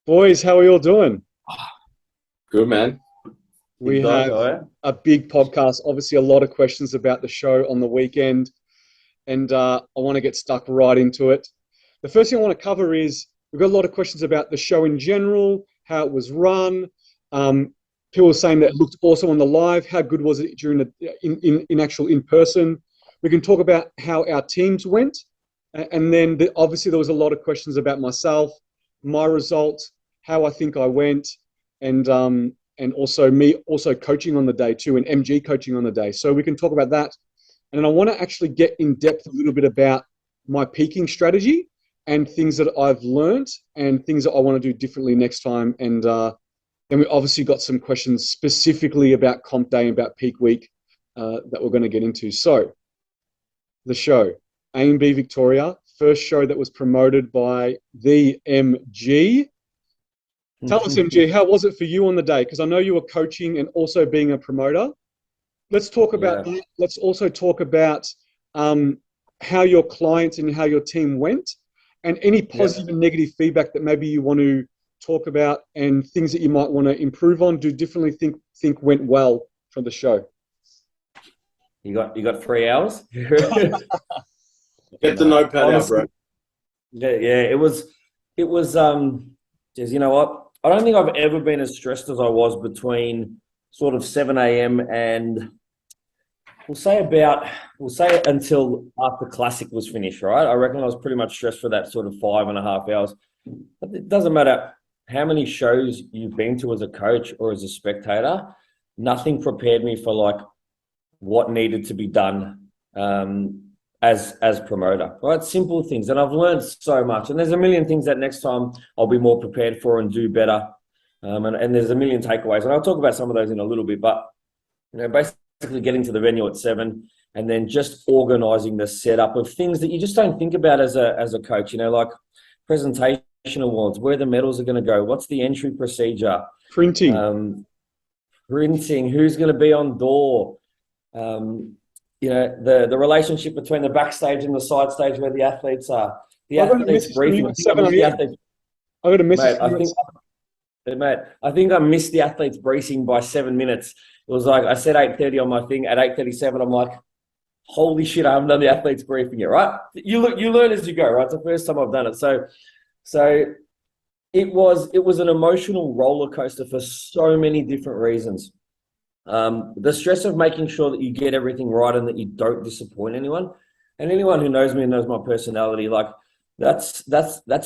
Boys, how are you all doing? Good man. We Big dog, have all right? a big podcast, obviously, a lot of questions about the show on the weekend, and I want to get stuck right into it. The first thing I want to cover is we've got a lot of questions about the show in general, how it was run. Um, People were saying that it looked awesome on the live. How good was it during in actual in person? We can talk about how our teams went, and then obviously there was a lot of questions about myself, my result, how I think I went, and also me also coaching on the day too, and MG coaching on the day. So we can talk about that. And then I want to actually get in depth a little bit about my peaking strategy and things that I've learned and things that I want to do differently next time. And then we obviously got some questions specifically about comp day and about peak week that we're going to get into. So the show, A&B Victoria, first show that was promoted by the MG. Tell us, MG, how was it for you on the day? Because I know you were coaching and also being a promoter. Let's talk about Yeah. that. Let's also talk about um, how your clients and how your team went, and any Yeah. positive and negative feedback that maybe you want to talk about, and things that you might want to improve on, do differently, think went well from the show. You got 3 hours? Get the No, notepad out, bro. honestly, yeah, it was just, you know what? I don't think I've ever been as stressed as I was between sort of 7 a.m. and we'll say until after classic was finished, right? I reckon I was pretty much stressed for that sort of 5.5 hours. But it doesn't matter how many shows you've been to as a coach or as a spectator, nothing prepared me for like what needed to be done as promoter, right? Simple things, and I've learned so much. And there's a million things that next time I'll be more prepared for and do better. And there's a million takeaways, and I'll talk about some of those in a little bit. But basically getting to the venue at 7, and then just organising the setup of things that you just don't think about as a coach. Like presentation awards, where the medals are going to go, what's the entry procedure, Printing. printing, who's going to be on door. The relationship between the backstage and the side stage where the athletes are. The I got a athletes message from briefing. you I at think I 7 missed the a.m. athletes. I got a message Mate, from I you at think, mate, I think I missed the athletes briefing by 7 minutes. It was like I said 8:30 on my thing. At 8:37, I'm like, holy shit, I haven't done the athletes briefing yet, right? You learn as you go, right? It's the first time I've done it. So it was an emotional roller coaster for so many different reasons. The stress of making sure that you get everything right and that you don't disappoint anyone. And anyone who knows me and knows my personality, like that's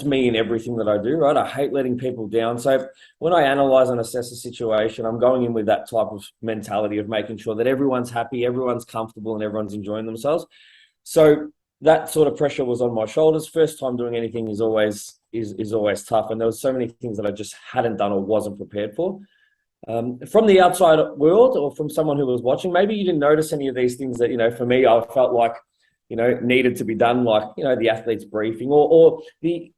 me in everything that I do, right? I hate letting people down. So when I analyze and assess a situation, I'm going in with that type of mentality of making sure that everyone's happy, everyone's comfortable, and everyone's enjoying themselves. So that sort of pressure was on my shoulders. First time doing anything is always tough, and there was so many things that I just hadn't done or wasn't prepared for. From the outside world or from someone who was watching, maybe you didn't notice any of these things that, for me, I felt like, needed to be done, like, the athletes briefing or the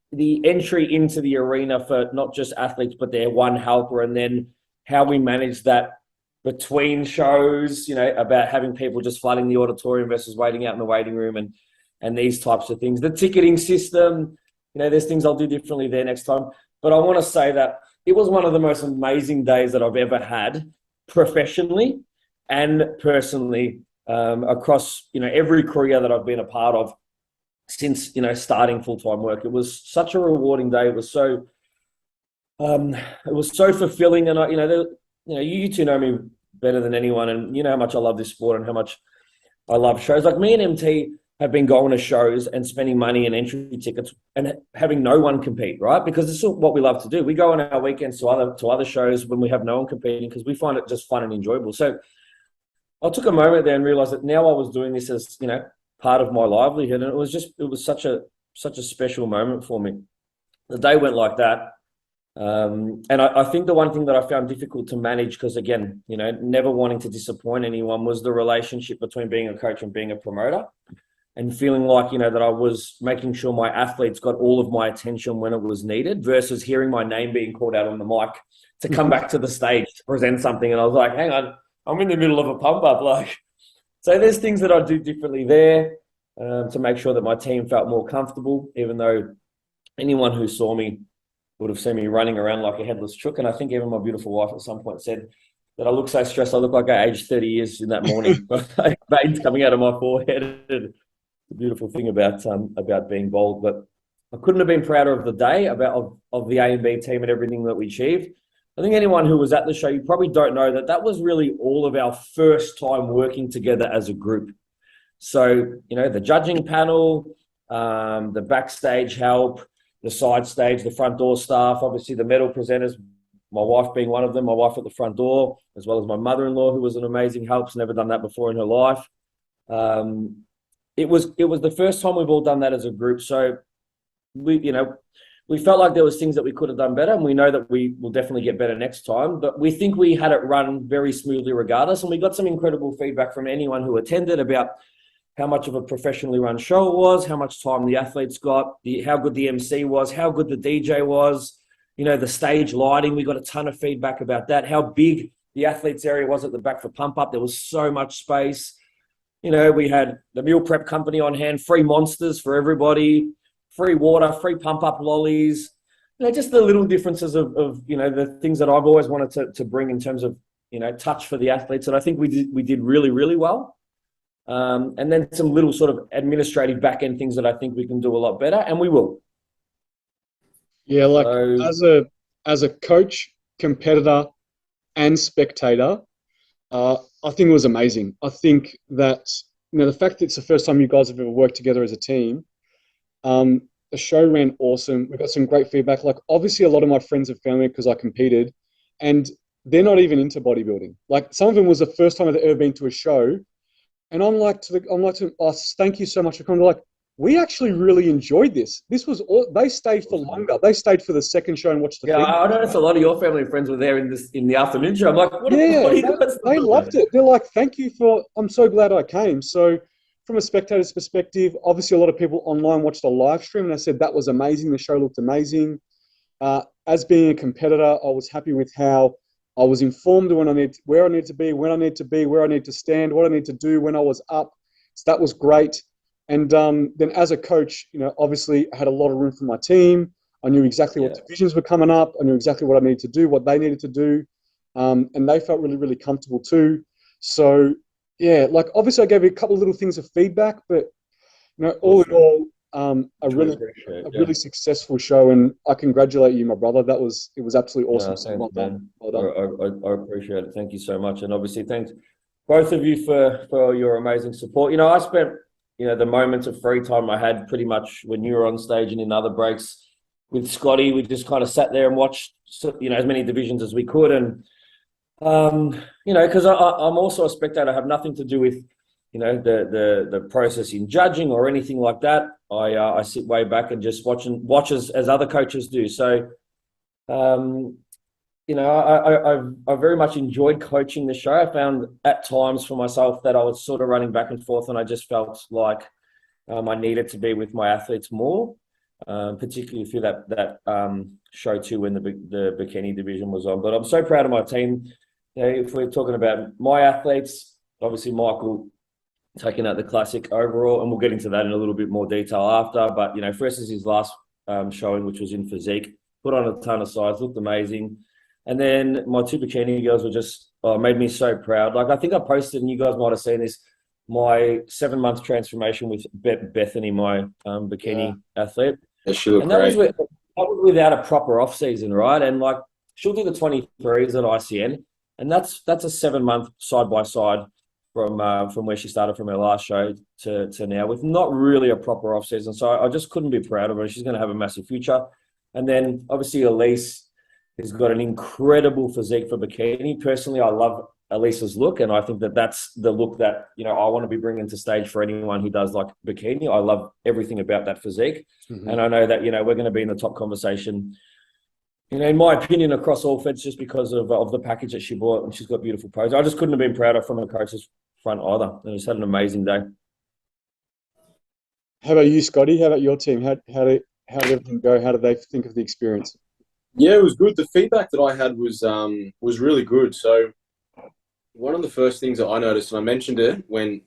entry into the arena for not just athletes, but their one helper, and then how we manage that between shows, about having people just flooding the auditorium versus waiting out in the waiting room and these types of things. The ticketing system, there's things I'll do differently there next time. But I want to say that it was one of the most amazing days that I've ever had professionally and personally across, every career that I've been a part of since, starting full-time work. It was such a rewarding day. It was so fulfilling. And you two know me better than anyone, and you know how much I love this sport and how much I love shows. Like me and MT have been going to shows and spending money and entry tickets and having no one compete, right? Because this is what we love to do. We go on our weekends to other shows when we have no one competing because we find it just fun and enjoyable. So I took a moment there and realized that now I was doing this as, part of my livelihood. And it was such a special moment for me. The day went like that. And I think the one thing that I found difficult to manage, because again, never wanting to disappoint anyone, was the relationship between being a coach and being a promoter, and feeling like, that I was making sure my athletes got all of my attention when it was needed versus hearing my name being called out on the mic to come back to the stage to present something. And I was like, hang on, I'm in the middle of a pump up. So there's things that I do differently there to make sure that my team felt more comfortable, even though anyone who saw me would have seen me running around like a headless chook. And I think even my beautiful wife at some point said that I look so stressed. I look like I aged 30 years in that morning. Veins coming out of my forehead. The beautiful thing about being bald. But I couldn't have been prouder of the day, of the A and B team and everything that we achieved. I think anyone who was at the show, you probably don't know that was really all of our first time working together as a group. So, the judging panel, the backstage help, the side stage, the front door staff, obviously the medal presenters, my wife being one of them, my wife at the front door, as well as my mother-in-law, who was an amazing help. She's never done that before in her life. It was the first time we've all done that as a group. So we felt like there was things that we could have done better, and we know that we will definitely get better next time. But we think we had it run very smoothly regardless, and we got some incredible feedback from anyone who attended about how much of a professionally run show it was, how much time the athletes got, how good the MC was, how good the DJ was, the stage lighting. We got a ton of feedback about that, how big the athletes area was at the back for pump up. There was so much space. We had the meal prep company on hand, free monsters for everybody, free water, free pump up lollies, just the little differences of the things that I've always wanted to bring in terms of, touch for the athletes. And I think we did really, really well. And then some little sort of administrative back end things that I think we can do a lot better, and we will. Yeah, as a coach, competitor, and spectator, I think it was amazing. I think that the fact that it's the first time you guys have ever worked together as a team, the show ran awesome. We got some great feedback. Like, obviously, a lot of my friends and family, because I competed, and they're not even into bodybuilding. Like, some of them was the first time they've ever been to a show. And I'm like to them, oh, thank you so much for coming. They're like, we actually really enjoyed this. This was all, they stayed for longer. They stayed for the second show and watched the thing. I noticed a lot of your family and friends were there in the afternoon show. I'm like, what are you guys they loved it. They're like, thank you I'm so glad I came. So from a spectator's perspective, obviously a lot of people online watched a live stream, and I said that was amazing. The show looked amazing. As being a competitor, I was happy with how I was informed where I need to be, when I need to be, where I need to stand, what I need to do when I was up. So that was great. And then as a coach, obviously I had a lot of room for my team. I knew exactly what divisions were coming up. I knew exactly what I needed to do, what they needed to do. And they felt really, really comfortable too. So, yeah, like obviously I gave you a couple of little things of feedback, but, all in all, a really successful show, and I congratulate you, my brother. It was absolutely awesome. Thanks, well done. I appreciate it. Thank you so much, and obviously thanks both of you for your amazing support. I spent the moments of free time I had pretty much when you were on stage and in other breaks with Scotty. We just kind of sat there and watched as many divisions as we could, and because I'm also a spectator. I have nothing to do with the process in judging or anything like that. I sit way back and just watch as other coaches do. So, I very much enjoyed coaching the show. I found at times for myself that I was sort of running back and forth, and I just felt like I needed to be with my athletes more, particularly through that show too when the bikini division was on. But I'm so proud of my team. If we're talking about my athletes, obviously Michael taking out the classic overall, and we'll get into that in a little bit more detail after. But first is his last showing, which was in physique, put on a ton of size, looked amazing. And then my two bikini girls were just made me so proud. Like, I think I posted, and you guys might have seen this, my 7-month transformation with Bethany, my bikini athlete. Yeah, she looked great. That was without a proper off season, right? And like, she'll do the 23s at ICN, and that's a 7-month side by side from where she started from her last show to now, with not really a proper off season. So I just couldn't be proud of her. She's going to have a massive future. And then obviously Elise has got an incredible physique for bikini. Personally, I love Elise's look, and I think that's the look that I want to be bringing to stage for anyone who does like bikini. I love everything about that physique, and I know that we're going to be in the top conversation. In my opinion, across all feds, just because of the package that she bought, and she's got beautiful pose. I just couldn't have been prouder from a coach's front either. And just had an amazing day. How about you, Scotty? How about your team? How did everything go? How did they think of the experience? Yeah, it was good. The feedback that I had was really good. So one of the first things that I noticed, and I mentioned it when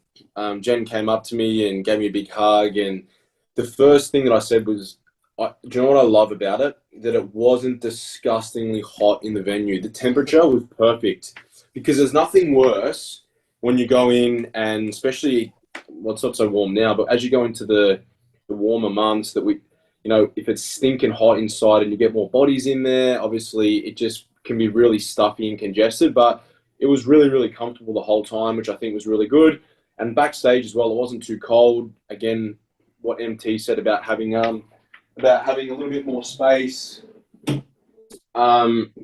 Jen came up to me and gave me a big hug, and the first thing that I said was, Do you know what I love about it? That it wasn't disgustingly hot in the venue. The temperature was perfect because there's nothing worse when you go in and especially, well, it's not so warm now, but as you go into the warmer months that if it's stinking hot inside and you get more bodies in there, obviously it just can be really stuffy and congested, but it was really, really comfortable the whole time, which I think was really good. And backstage as well, it wasn't too cold. Again, what MT said about having a little bit more space in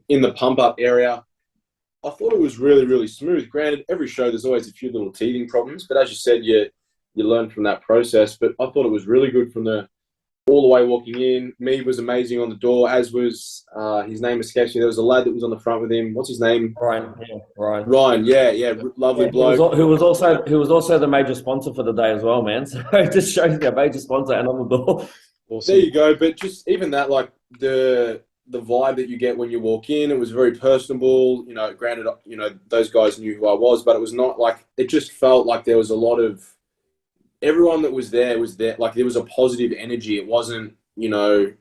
the pump up area. I thought it was really, really smooth. Granted, every show there's always a few little teething problems, but as you said, you learn from that process. But I thought it was really good from all the way walking in. Mead was amazing on the door, as was his name escapes me. There was a lad that was on the front with him. What's his name? Ryan. Yeah, Ryan. Ryan, yeah, lovely bloke. Who was also the major sponsor for the day as well, man. So it just shows you a major sponsor and on the door. Awesome. There you go. But just even that, like the vibe that you get when you walk in, it was very personable. Granted, those guys knew who I was, but it was not like, it just felt like there was a lot of, everyone that was there, like there was a positive energy. It wasn't, not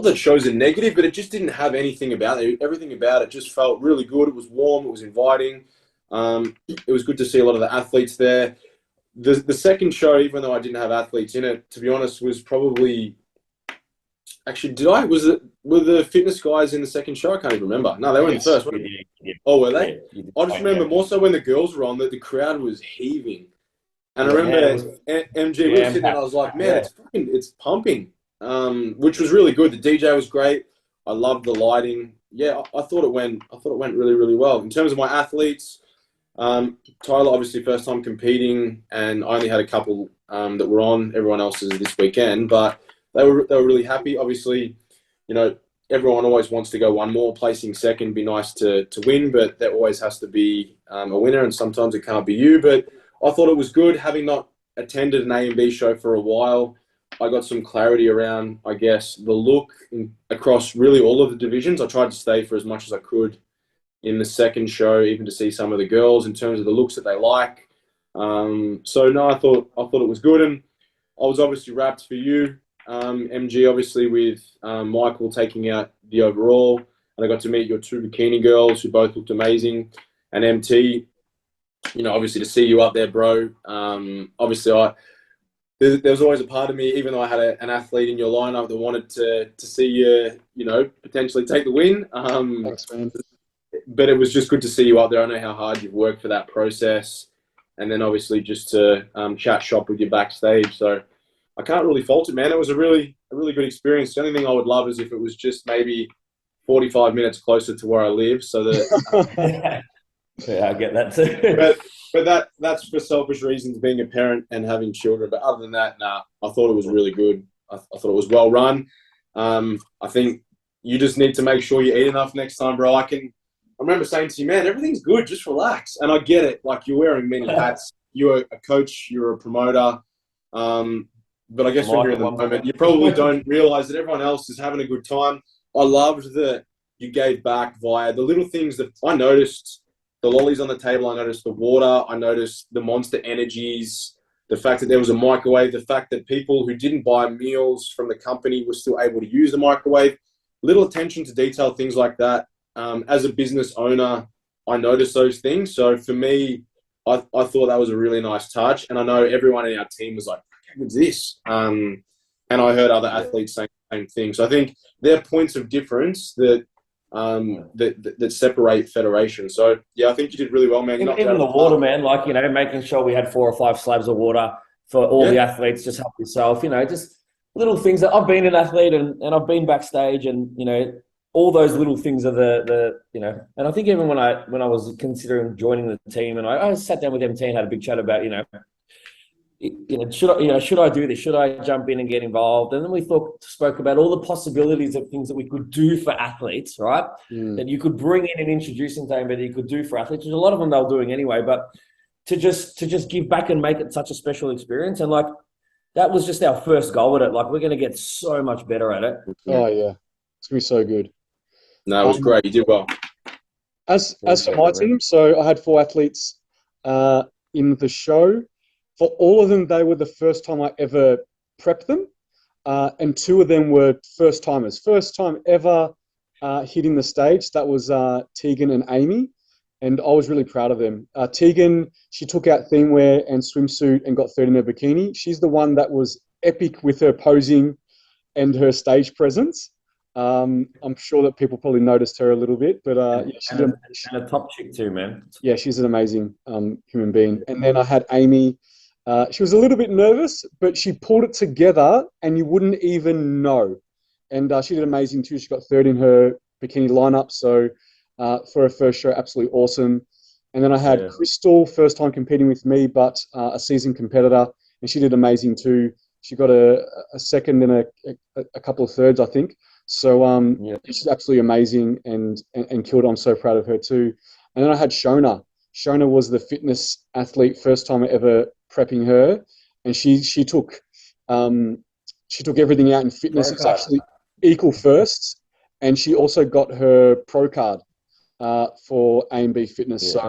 that shows a negative, but it just didn't have anything about it. Everything about it just felt really good. It was warm. It was inviting. It was good to see a lot of the athletes there. The second show, even though I didn't have athletes in it, to be honest, was probably, actually, were the fitness guys in the second show? I can't even remember. No, they were in the first one. Oh, were they? Yeah, I just remember more so when the girls were on, that the crowd was heaving. And I remember MG, we were sitting there and I was like, man, it's pumping, which was really good. The DJ was great. I loved the lighting. Yeah, I thought it went really, really well. In terms of my athletes, Tyler, obviously first time competing, and I only had a couple that were on. Everyone else is this weekend, but they were really happy. Obviously, everyone always wants to go one more. Placing second would be nice to win, but there always has to be a winner, and sometimes it can't be you. But I thought it was good, having not attended an A&B show for a while. I got some clarity around, I guess, the look across really all of the divisions. I tried to stay for as much as I could in the second show, even to see some of the girls in terms of the looks that they like. So no, I thought it was good, and I was obviously wrapped for you, MG, obviously with Michael taking out the overall, and I got to meet your two bikini girls who both looked amazing, and MT. Obviously to see you up there, bro. Obviously, there was always a part of me, even though I had an athlete in your lineup, that wanted to see you, potentially take the win. Thanks, man. But it was just good to see you up there. I know how hard you've worked for that process, and then obviously just to chat shop with you backstage. So I can't really fault it, man. It was a really good experience. The only thing I would love is if it was just maybe 45 minutes closer to where I live, so that. Yeah, I get that too. but that's for selfish reasons, being a parent and having children. But other than that, nah, I thought it was really good. I thought it was well run. I think you just need to make sure you eat enough next time, bro. I remember saying to you, man, everything's good, just relax. And I get it. Like, you're wearing many hats. You're a coach, you're a promoter. But I guess when you're in the moment, you probably don't realize that everyone else is having a good time. I loved that you gave back via the little things that I noticed. The lollies on the table, I noticed the water, I noticed the Monster Energies, the fact that there was a microwave, the fact that people who didn't buy meals from the company were still able to use the microwave. Little attention to detail, things like that. As a business owner, I noticed those things. So for me, I thought that was a really nice touch. And I know everyone in our team was like, how good's this? And I heard other athletes saying the same thing. So I think there are points of difference that separate federations. So yeah, I think you did really well, man. Even the water, man, like, making sure we had 4 or 5 slabs of water for all the athletes. Just help yourself, just little things that I've been an athlete and I've been backstage, and all those little things are the and I think even when I was considering joining the team, and I sat down with MT and had a big chat about should I do this? Should I jump in and get involved? And then we spoke about all the possibilities of things that we could do for athletes, right? That you could bring in and introduce into them, but you could do for athletes. There's a lot of them they were doing anyway, but to just give back and make it such a special experience. And like, that was just our first goal at it. Like, we're going to get so much better at it. Oh yeah, it's gonna be so good. No, it was great. You did well. As for my team, so I had 4 athletes in the show. For all of them, they were the first time I ever prepped them. and two of them were first timers, first time ever hitting the stage. That was Tegan and Amy, and I was really proud of them. Tegan, she took out theme wear and swimsuit and got third in her bikini. She's the one that was epic with her posing and her stage presence. I'm sure that people probably noticed her a little bit, but yeah, and a top chick too, man. yeah, she's an amazing human being. And then I had Amy. She was a little bit nervous, but she pulled it together, and you wouldn't even know. And she did amazing too. She got third in her bikini lineup. So for her first show, absolutely awesome. And then I had Crystal, first time competing with me, but a seasoned competitor, and she did amazing too. She got a second and a couple of thirds, I think. So she's absolutely amazing and killed it. I'm so proud of her too. And then I had Shona. Shona was the fitness athlete, first time ever prepping her, and she took everything out in fitness. It's actually equal firsts, and she also got her pro card for A&B Fitness. Yeah. So,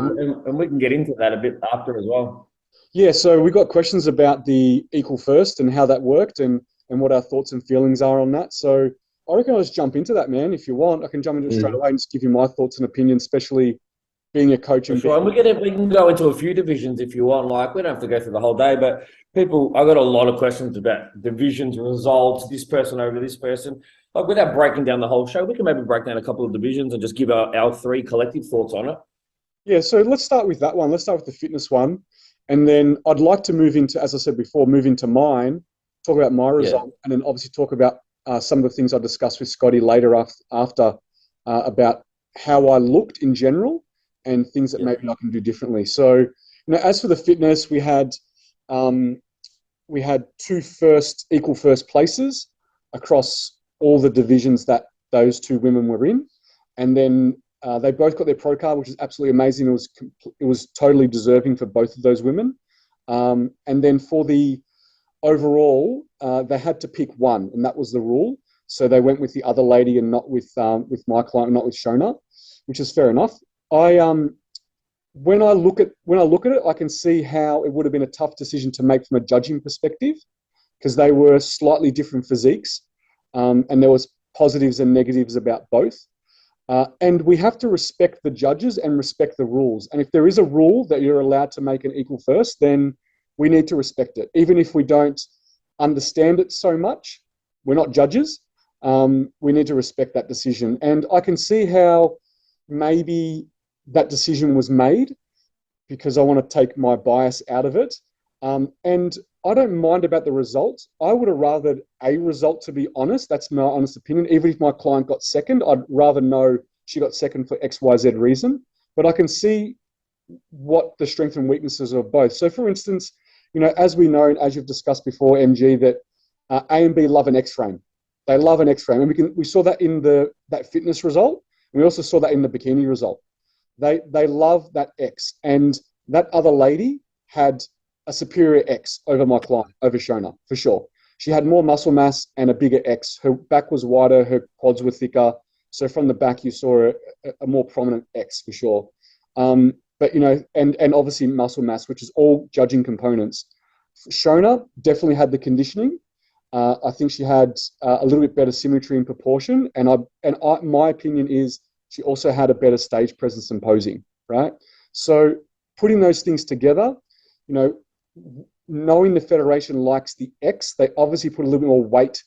and we can get into that a bit after as well. Yeah, so we got questions about the equal first and how that worked and what our thoughts and feelings are on that. So I reckon I'll just jump into that, man. If you want, I can jump into it straight away and just give you my thoughts and opinions, especially being a coach. And sure. And we can go into a few divisions if you want. Like, we don't have to go through the whole day, but I got a lot of questions about divisions, results, this person over this person. Like, without breaking down the whole show, we can maybe break down a couple of divisions and just give our three collective thoughts on it. Yeah, so let's start with that one. Let's start with the fitness one. And then I'd like to move into, as I said before, move into mine, talk about my result, and then obviously talk about some of the things I discussed with Scotty later after about how I looked in general and things that maybe I can do differently. So, as for the fitness, we had two equal first places across all the divisions that those two women were in, and then they both got their pro card, which is absolutely amazing. It was totally deserving for both of those women. And then for the overall, they had to pick one, and that was the rule. So they went with the other lady and not with my client, not with Shona, which is fair enough. When I look at it, I can see how it would have been a tough decision to make from a judging perspective, because they were slightly different physiques, and there was positives and negatives about both. And we have to respect the judges and respect the rules. And if there is a rule that you're allowed to make an equal first, then we need to respect it. Even if we don't understand it so much, we're not judges. We need to respect that decision. And I can see how maybe that decision was made because I want to take my bias out of it. And I don't mind about the results. I would have rathered a result, to be honest. That's my honest opinion. Even if my client got second, I'd rather know she got second for XYZ reason. But I can see what the strengths and weaknesses are of both. So, for instance, as we know, and as you've discussed before, MG, that A and B love an X-frame. They love an X-frame. And we saw that in that fitness result. And we also saw that in the bikini result. They love that X. And that other lady had a superior X over my client, over Shona, for sure. She had more muscle mass and a bigger X. Her back was wider, her quads were thicker. So from the back, you saw a more prominent X for sure. But, and obviously muscle mass, which is all judging components. Shona definitely had the conditioning. I think she had a little bit better symmetry and proportion. My opinion is she also had a better stage presence and posing, right? So putting those things together, knowing the federation likes the X, they obviously put a little bit more weight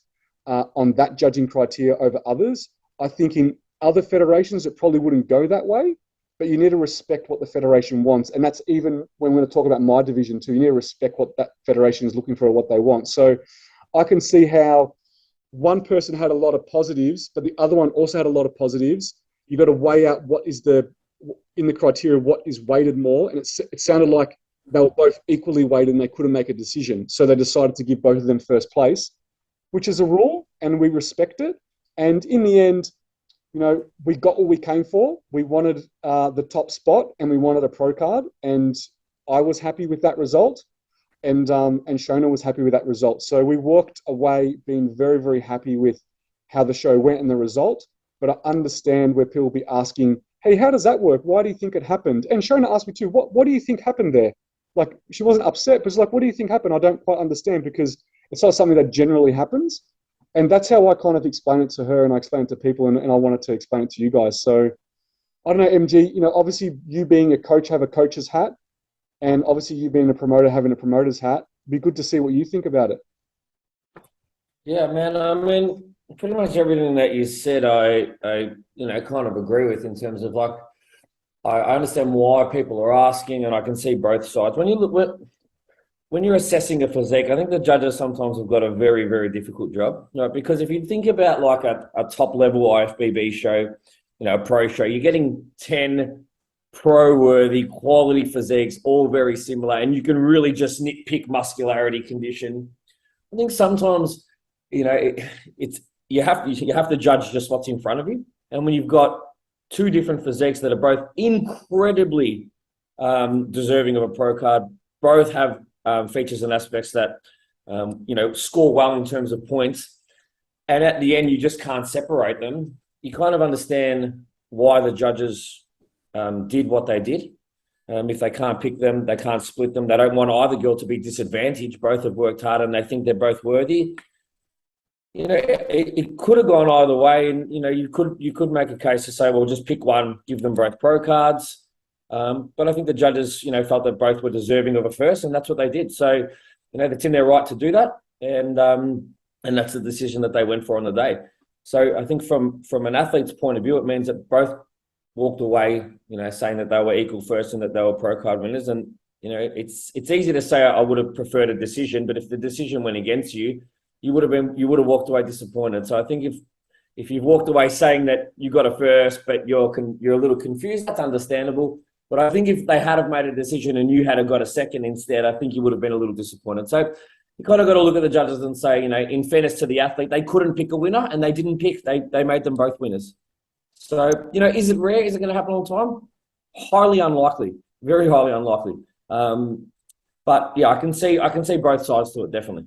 on that judging criteria over others. I think in other federations, it probably wouldn't go that way, but you need to respect what the federation wants. And that's even when we're going to talk about my division too, you need to respect what that federation is looking for or what they want. So I can see how one person had a lot of positives, but the other one also had a lot of positives. You've got to weigh out what is in the criteria, what is weighted more. And it sounded like they were both equally weighted and they couldn't make a decision. So they decided to give both of them first place, which is a rule and we respect it. And in the end, we got what we came for. We wanted the top spot and we wanted a pro card. And I was happy with that result. And Shona was happy with that result. So we walked away being very, very happy with how the show went and the result. But I understand where people will be asking, hey, how does that work? Why do you think it happened? And Shona asked me too, what do you think happened there? Like, she wasn't upset, but she's like, what do you think happened? I don't quite understand, because it's not something that generally happens. And that's how I kind of explain it to her, and I explain it to people, and I wanted to explain it to you guys. So I don't know, MG, obviously you being a coach have a coach's hat, and obviously you being a promoter having a promoter's hat. It'd be good to see what you think about it. Yeah, man. I mean, pretty much everything that you said, I kind of agree with in terms of like, I understand why people are asking, and I can see both sides. When you're assessing a physique, I think the judges sometimes have got a very, very difficult job, because if you think about like a top level IFBB show, a pro show, you're getting 10 pro-worthy quality physiques, all very similar, and you can really just nitpick muscularity condition. I think sometimes, it's you have to judge just what's in front of you, and when you've got two different physiques that are both incredibly deserving of a pro card, both have features and aspects that score well in terms of points, and at the end you just can't separate them. You kind of understand why the judges did what they did. If they can't pick them, they can't split them. They don't want either girl to be disadvantaged. Both have worked hard and they think they're both worthy. It could have gone either way, and you could make a case to say, well, just pick one, give them both pro cards. But I think the judges, felt that both were deserving of a first, and that's what they did. So, that's in their right to do that, and that's the decision that they went for on the day. So I think from an athlete's point of view, it means that both walked away, saying that they were equal first and that they were pro card winners. And it's easy to say I would have preferred a decision, but if the decision went against you, you would have walked away disappointed. So I think if you've walked away saying that you got a first, but you're a little confused, that's understandable. But I think if they had have made a decision and you had have got a second instead, I think you would have been a little disappointed. So you kind of got to look at the judges and say, in fairness to the athlete, they couldn't pick a winner, and they didn't pick. They made them both winners. So, is it rare? Is it going to happen all the time? Highly unlikely. Very highly unlikely. But yeah, I can see both sides to it, definitely.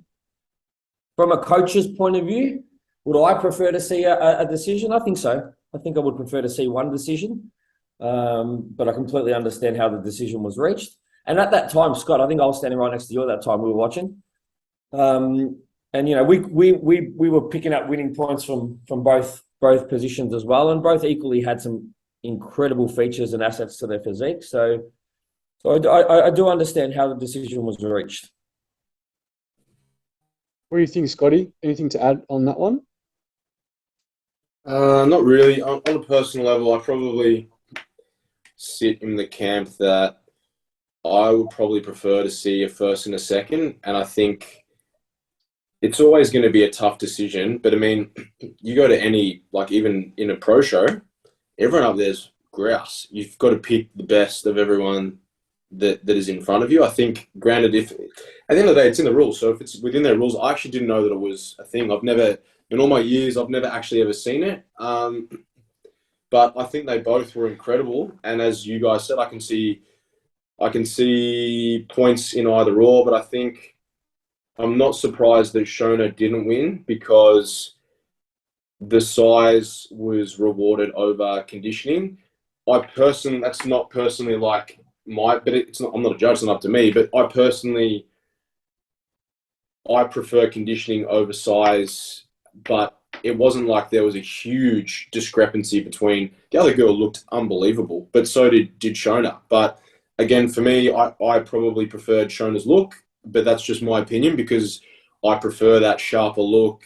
From a coach's point of view, would I prefer to see a decision? I think so. I think I would prefer to see one decision. But I completely understand how the decision was reached. And at that time, Scott, I think I was standing right next to you at that time we were watching. And we were picking up winning points from both positions as well, and both equally had some incredible features and assets to their physique. So I do understand how the decision was reached. What do you think, Scotty? Anything to add on that one? Not really. On a personal level, I probably sit in the camp that I would probably prefer to see a first and a second, and I think it's always going to be a tough decision. But I mean, you go to any, like even in a pro show, everyone up there's grouse. You've got to pick the best of everyone that is in front of you. I think, granted, if at the end of the day, it's in the rules. So if it's within their rules, I actually didn't know that it was a thing. In all my years, I've never actually ever seen it. But I think they both were incredible. And as you guys said, I can see points in either or, but I think I'm not surprised that Shona didn't win, because the size was rewarded over conditioning. That's not personally like but it's not, I'm not a judge, it's not up to me, but I prefer conditioning over size, but it wasn't like there was a huge discrepancy between the other girl looked unbelievable, but so did Shona. But again, for me, I probably preferred Shona's look, but that's just my opinion because I prefer that sharper look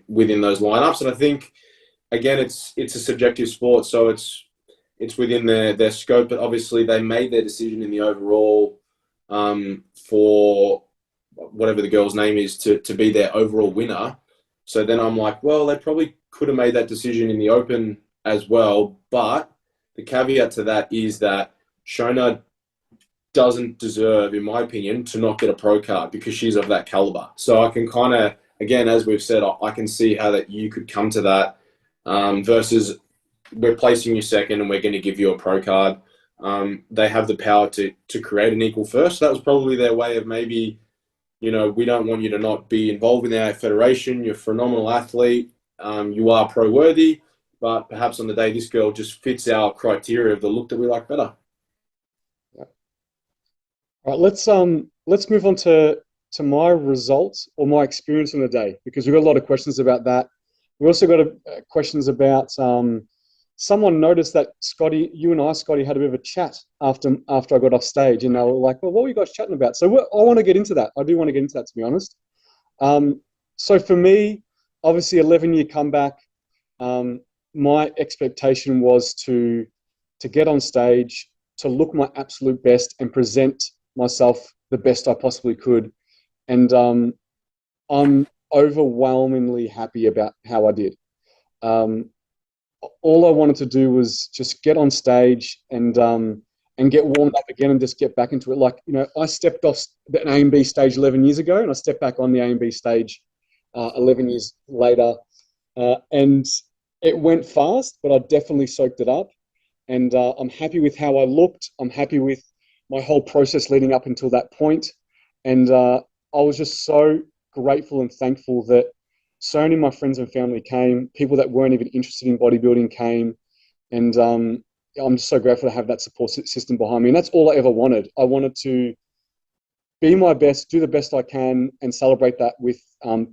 within those lineups. And I think, again, it's a subjective sport, so it's within their scope. But obviously, they made their decision in the overall for whatever the girl's name is to be their overall winner. So then I'm like, well, they probably could have made that decision in the open as well. But the caveat to that is that Shona doesn't deserve, in my opinion, to not get a pro card because she's of that caliber. So I can kind of, again, as we've said, I can see how that you could come to that versus we're placing you second and we're going to give you a pro card. They have the power to create an equal first. So that was probably their way of maybe, we don't want you to not be involved in our federation. You're a phenomenal athlete. You are pro-worthy, but perhaps on the day this girl just fits our criteria of the look that we like better. Yeah. All right, let's move on to to my results or my experience on the day? Because we've got a lot of questions about that. We also got questions about someone noticed that Scotty, you and I, Scotty, had a bit of a chat after I got off stage, and they were like, "Well, what were you guys chatting about?" So I want to get into that. I do want to get into that, to be honest. So for me, obviously, 11-year comeback. My expectation was to get on stage, to look my absolute best, and present myself the best I possibly could. And I'm overwhelmingly happy about how I did. All I wanted to do was just get on stage and get warmed up again and just get back into it. Like, I stepped off the A and B stage 11 years ago, and I stepped back on the A and B stage 11 years later. And it went fast, but I definitely soaked it up. And I'm happy with how I looked. I'm happy with my whole process leading up until that point. And I was just so grateful and thankful that so many of my friends and family came. People that weren't even interested in bodybuilding came. And I'm just so grateful to have that support system behind me. And that's all I ever wanted. I wanted to be my best, do the best I can, and celebrate that with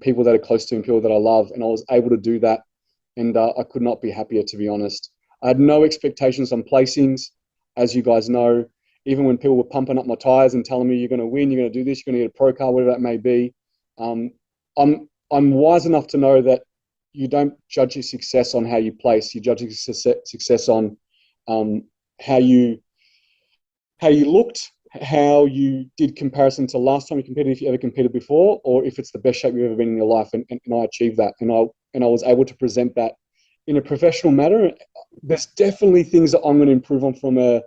people that are close to me, people that I love. And I was able to do that. And I could not be happier, to be honest. I had no expectations on placings, as you guys know. Even when people were pumping up my tires and telling me you're going to win, you're going to do this, you're going to get a pro card, whatever that may be. I'm wise enough to know that you don't judge your success on how you place. You judge your success on how you looked, how you did comparison to last time you competed, if you ever competed before, or if it's the best shape you've ever been in your life. And I achieved that, and I was able to present that in a professional manner. There's definitely things that I'm going to improve on from a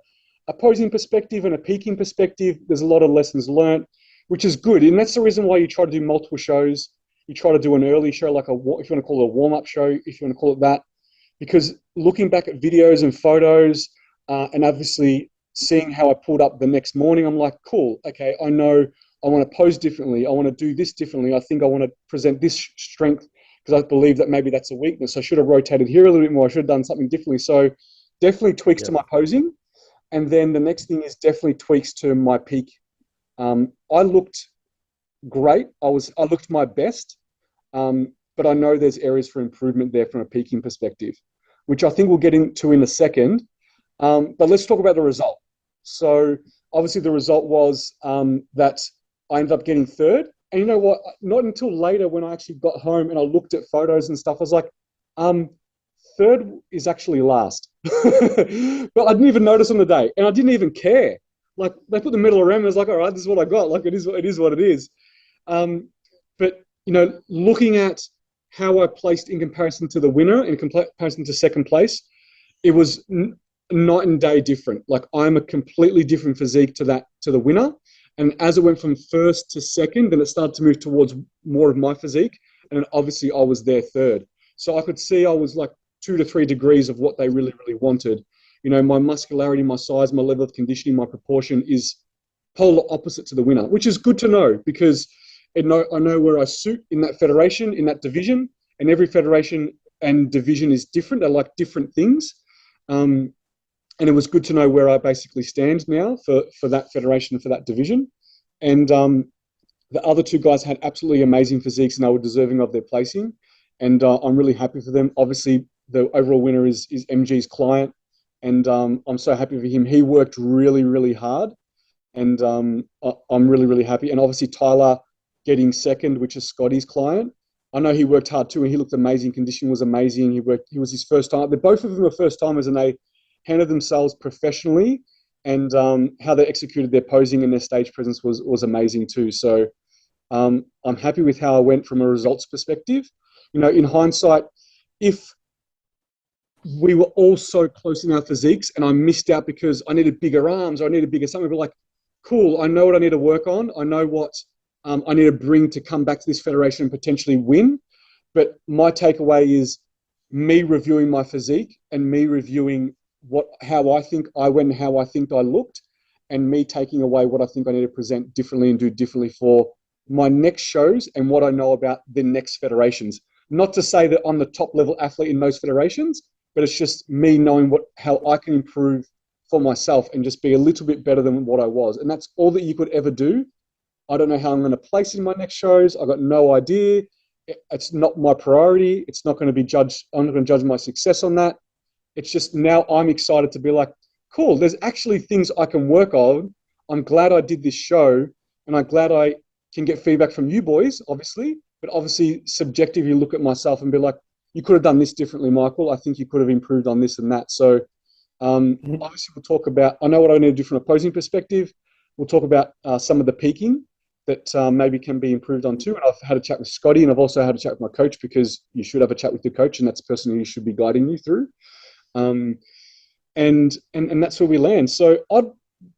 posing perspective and a peaking perspective. There's a lot of lessons learned, which is good. And that's the reason why you try to do multiple shows. You try to do an early show, like if you want to call it a warm-up show, if you want to call it that, because looking back at videos and photos and obviously seeing how I pulled up the next morning, I'm like, cool, okay, I know I want to pose differently. I want to do this differently. I think I want to present this strength because I believe that maybe that's a weakness. I should have rotated here a little bit more. I should have done something differently. So definitely tweaks to my posing. And then the next thing is definitely tweaks to my peak. I looked great. I looked my best, but I know there's areas for improvement there from a peaking perspective, which I think we'll get into in a second. But let's talk about the result. So obviously the result was that I ended up getting third. And you know what? Not until later when I actually got home and I looked at photos and stuff, I was like, third is actually last. But I didn't even notice on the day, and I didn't even care. Like, they put the medal around me, I was like, all right, this is what I got. Like, it is what it is. But looking at how I placed in comparison to the winner, in comparison to second place, it was night and day different. Like, I'm a completely different physique to the winner. And as it went from first to second, then it started to move towards more of my physique. And obviously I was there third. So I could see I was like 2 to 3 degrees of what they really, really wanted. My muscularity, my size, my level of conditioning, my proportion is polar opposite to the winner, which is good to know because I know where I suit in that federation, in that division, and every federation and division is different. They're like different things. And it was good to know where I basically stand now for that federation, for that division. And the other 2 guys had absolutely amazing physiques and they were deserving of their placing. And I'm really happy for them. Obviously, the overall winner is MG's client. And I'm so happy for him. He worked really, really hard. And I'm really, really happy. And obviously, Tyler getting second, which is Scotty's client. I know he worked hard too, and he looked amazing. Conditioning was amazing. He was his first time. Both of them were first timers, and they handled themselves professionally. And how they executed their posing and their stage presence was amazing too. So I'm happy with how I went from a results perspective. In hindsight, if we were all so close in our physiques and I missed out because I needed bigger arms or I needed bigger something, but like, cool, I know what I need to work on. I know what I need to bring to come back to this federation and potentially win. But my takeaway is me reviewing my physique and me reviewing how I think I went and how I think I looked, and me taking away what I think I need to present differently and do differently for my next shows and what I know about the next federations. Not to say that I'm the top level athlete in those federations, but it's just me knowing how I can improve for myself and just be a little bit better than what I was. And that's all that you could ever do I don't know how I'm going to place in my next shows. I got no idea. It's not my priority. It's not going to be judged. I'm not going to judge my success on that. It's just now I'm excited to be like, cool, there's actually things I can work on. I'm glad I did this show, and I'm glad I can get feedback from you boys, obviously, but obviously subjectively look at myself and be like, you could have done this differently, Michael. I think you could have improved on this and that. So obviously we'll talk about, I know what I need to do from an opposing perspective. We'll talk about some of the peaking that maybe can be improved on too. And I've had a chat with Scotty, and I've also had a chat with my coach, because you should have a chat with your coach, and that's the person who should be guiding you through. And that's where we land. So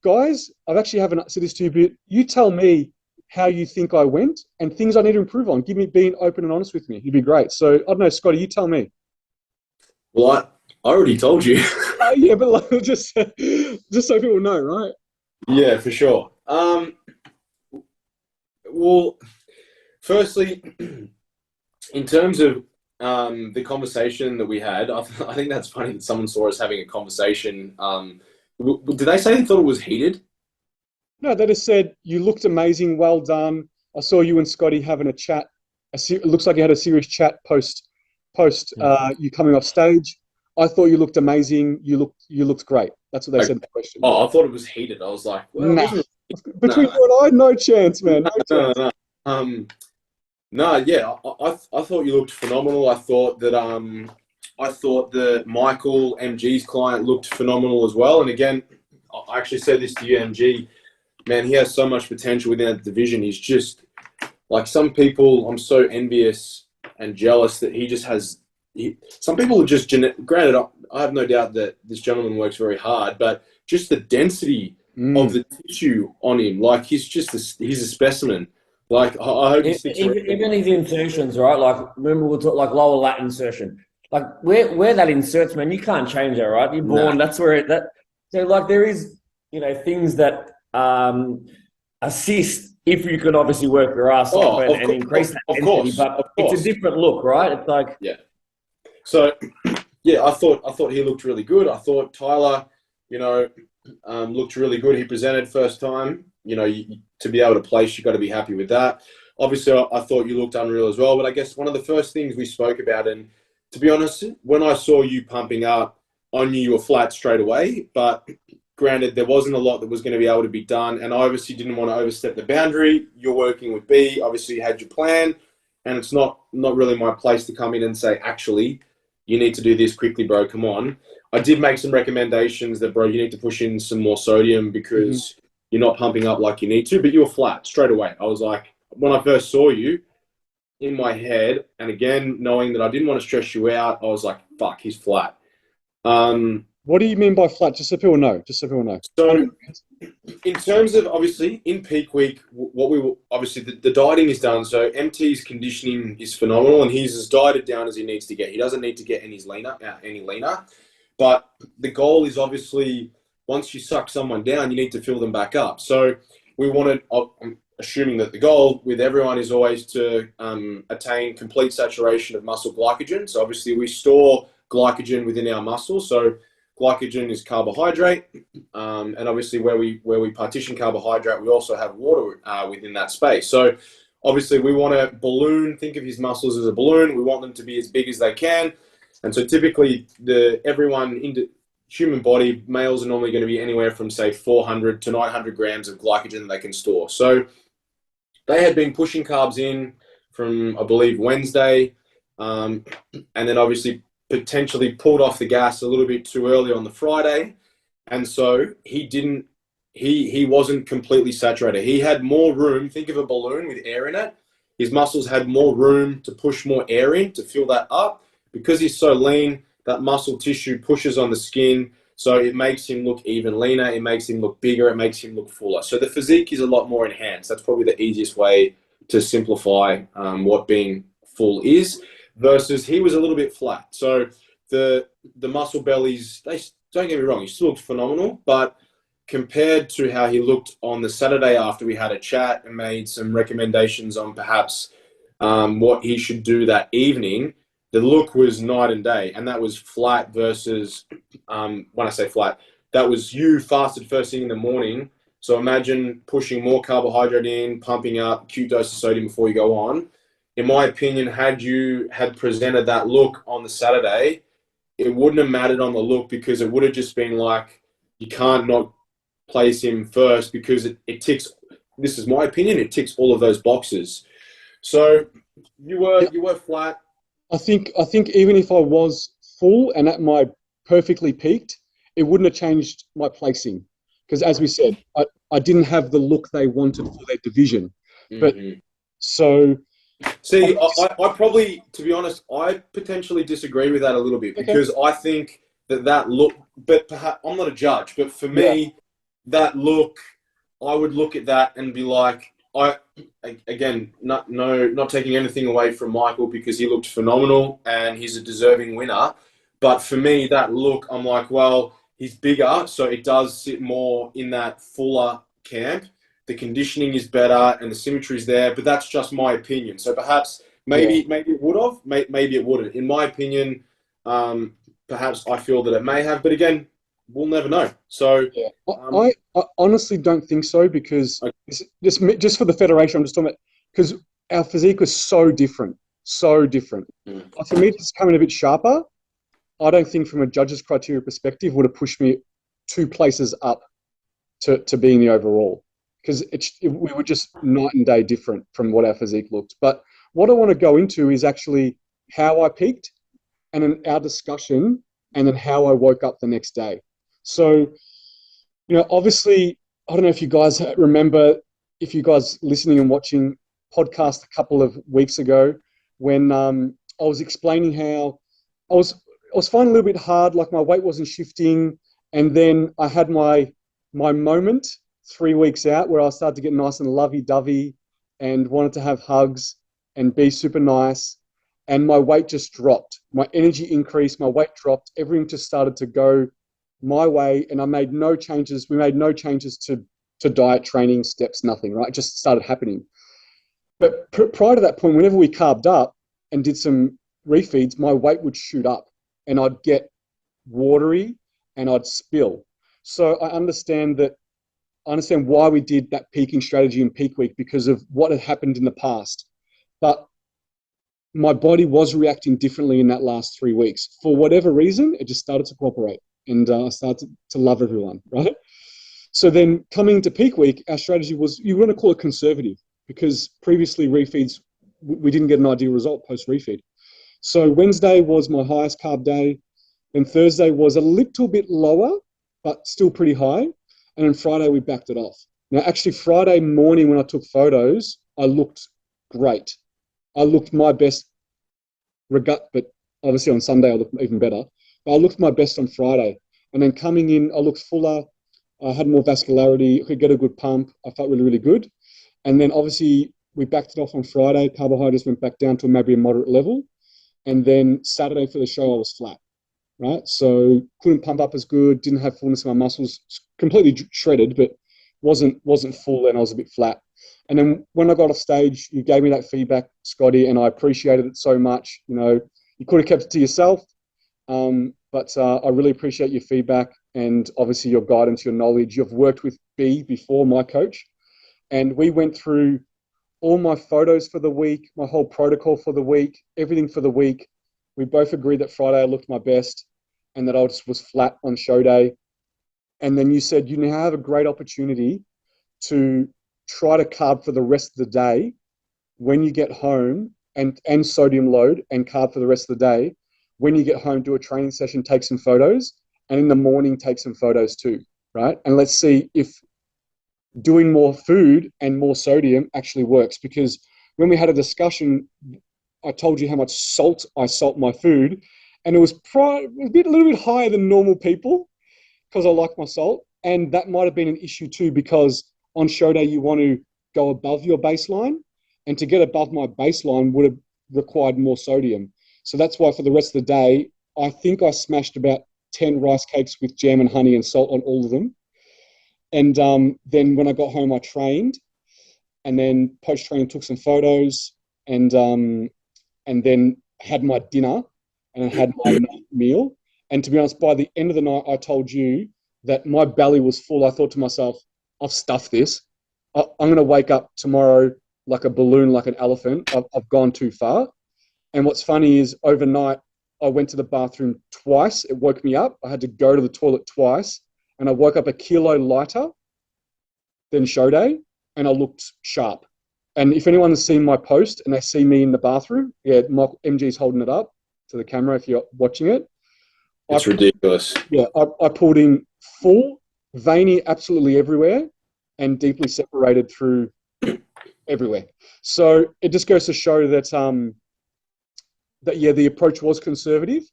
guys, I've actually haven't said this to you, but you tell me how you think I went and things I need to improve on. Give me being open and honest with me. You'd be great. So I don't know, Scotty, you tell me. Well, I already told you. Yeah, but like, just so people know, right? Yeah, for sure. Well, firstly, in terms of the conversation that we had, I think that's funny that someone saw us having a conversation. Did they say they thought it was heated? No, they just said, you looked amazing, well done. I saw you and Scotty having a chat. It looks like you had a serious chat post you coming off stage. I thought you looked amazing. You looked great. That's what they said in the question. Oh, I thought it was heated. I was like, well, nah. Between you and I, no chance, man. No chance. No, yeah, I thought you looked phenomenal. I thought that Michael, MG's client, looked phenomenal as well. And again, I actually said this to you, MG. Man, he has so much potential within that division. He's just like, some people, I'm so envious and jealous that he just has. Some people are just granted. I have no doubt that this gentleman works very hard, but just the density of the tissue on him, like he's a specimen. Like, I hope he sticks around. Even his insertions, right? Like, remember we'll talk like lower lat insertion. Like where that inserts, man, you can't change that, right? You're born. That's where So like there is, things that assist if you can obviously work your ass off and increase that density. But it's a different look, right? It's like So yeah, I thought he looked really good. I thought Tyler, looked really good. He presented first time. To be able to place, you've got to be happy with that. Obviously, I thought you looked unreal as well. But I guess one of the first things we spoke about, and to be honest, when I saw you pumping up, I knew you were flat straight away. But granted, there wasn't a lot that was going to be able to be done. And I obviously didn't want to overstep the boundary. You're working with B. Obviously, you had your plan. And it's not really my place to come in and say, actually, you need to do this quickly, bro. Come on. I did make some recommendations that, bro, you need to push in some more sodium because you're not pumping up like you need to, but you were flat straight away. I was like, when I first saw you, in my head, and again, knowing that I didn't want to stress you out, I was like, fuck, he's flat. What do you mean by flat? Just so people know. So in terms of, obviously, in peak week, obviously the dieting is done. So MT's conditioning is phenomenal, and he's as dieted down as he needs to get. He doesn't need to get any leaner. But the goal is obviously, once you suck someone down, you need to fill them back up. So we wanted, I'm assuming that the goal with everyone is always to attain complete saturation of muscle glycogen. So obviously we store glycogen within our muscle. So glycogen is carbohydrate, and obviously where we partition carbohydrate, we also have water within that space. So obviously we want to balloon. Think of his muscles as a balloon. We want them to be as big as they can, and so typically everyone in the human body, males are normally going to be anywhere from say 400 to 900 grams of glycogen that they can store. So they had been pushing carbs in from, I believe, Wednesday, and then obviously potentially pulled off the gas a little bit too early on the Friday. And so he wasn't completely saturated. He had more room. Think of a balloon with air in it. His muscles had more room to push more air in to fill that up. Because he's so lean, that muscle tissue pushes on the skin. So it makes him look even leaner. It makes him look bigger. It makes him look fuller. So the physique is a lot more enhanced. That's probably the easiest way to simplify what being full is. Versus he was a little bit flat. So the muscle bellies, don't get me wrong, he still looked phenomenal, but compared to how he looked on the Saturday after we had a chat and made some recommendations on perhaps what he should do that evening, the look was night and day. And that was flat versus, when I say flat, that was you fasted first thing in the morning So imagine pushing more carbohydrate in, pumping up acute dose of sodium before you go on. In my opinion, had you had presented that look on the Saturday, it wouldn't have mattered on the look, because it would have just been like, you can't not place him first, because it ticks, this is my opinion, it ticks all of those boxes. So you were flat. I think even if I was full and at my perfectly peaked, it wouldn't have changed my placing, because as we said, I didn't have the look they wanted for their division. But so see, I probably, to be honest, I potentially disagree with that a little bit, because I think that look, but perhaps I'm not a judge, but for me, that look, I would look at that and be like, again, not taking anything away from Michael, because he looked phenomenal and he's a deserving winner. But for me, that look, I'm like, well, he's bigger, so it does sit more in that fuller camp. The conditioning is better and the symmetry is there, but that's just my opinion. So perhaps maybe it would have, maybe it wouldn't. In my opinion, perhaps I feel that it may have, but again, we'll never know. So I honestly don't think so, because just for the federation, I'm just talking about, because our physique was so different. For me to come in a bit sharper, I don't think from a judge's criteria perspective would have pushed me 2 places up to being the overall, because we were just night and day different from what our physique looked. But what I want to go into is actually how I peaked, and then our discussion, and then how I woke up the next day. So, obviously, I don't know if you guys remember, if you guys listening and watching podcast a couple of weeks ago, when I was explaining how I was finding it a little bit hard, like my weight wasn't shifting, and then I had my moment 3 weeks out where I started to get nice and lovey-dovey and wanted to have hugs and be super nice, and my weight just dropped. My energy increased, my weight dropped, everything just started to go my way, and I made no changes. We made no changes to diet, training, steps, nothing, right? It just started happening. But prior to that point, whenever we carved up and did some refeeds, my weight would shoot up and I'd get watery and I'd spill. So I understand why we did that peaking strategy in peak week, because of what had happened in the past. But my body was reacting differently in that last 3 weeks. For whatever reason, it just started to cooperate, and I started to love everyone, right? So then coming into peak week, our strategy was, you want to call it conservative, because previously refeeds, we didn't get an ideal result post refeed. So Wednesday was my highest carb day, and Thursday was a little bit lower, but still pretty high. And then Friday, we backed it off. Now, actually, Friday morning when I took photos, I looked great. I looked my best, but obviously on Sunday, I looked even better. But I looked my best on Friday. And then coming in, I looked fuller. I had more vascularity. I could get a good pump. I felt really, really good. And then obviously, we backed it off on Friday. Carbohydrates went back down to maybe a moderate level. And then Saturday for the show, I was flat, right? So couldn't pump up as good, didn't have fullness in my muscles, completely shredded, but wasn't full, and I was a bit flat. And then when I got off stage, you gave me that feedback, Scotty, and I appreciated it so much. You could have kept it to yourself, but I really appreciate your feedback and obviously your guidance, your knowledge. You've worked with B before, my coach, and we went through all my photos for the week, my whole protocol for the week, everything for the week. We both agreed that Friday I looked my best and that I just was flat on show day. And then you said, you now have a great opportunity to try to carb for the rest of the day when you get home, and sodium load and carb for the rest of the day. When you get home, do a training session, take some photos, and in the morning, take some photos too, right? And let's see if doing more food and more sodium actually works. Because when we had a discussion, I told you how much salt I salt my food, and it was a little bit higher than normal people because I like my salt. And that might have been an issue too, because on show day, you want to go above your baseline, and to get above my baseline would have required more sodium. So that's why for the rest of the day, I think I smashed about 10 rice cakes with jam and honey and salt on all of them. And then when I got home, I trained, and then post-training took some photos, and then had my dinner, and I had my night meal. And to be honest, by the end of the night, I told you that my belly was full. I thought to myself, I've stuffed this. I'm going to wake up tomorrow like a balloon, like an elephant. I've gone too far. And what's funny is overnight, I went to the bathroom twice. It woke me up. I had to go to the toilet twice. And I woke up a kilo lighter than show day. And I looked sharp. And if anyone's seen my post and they see me in the bathroom, yeah, MG's holding it up to the camera if you're watching it. It's ridiculous. Yeah, I pulled in full, veiny absolutely everywhere, and deeply separated through everywhere. So it just goes to show that the approach was conservative,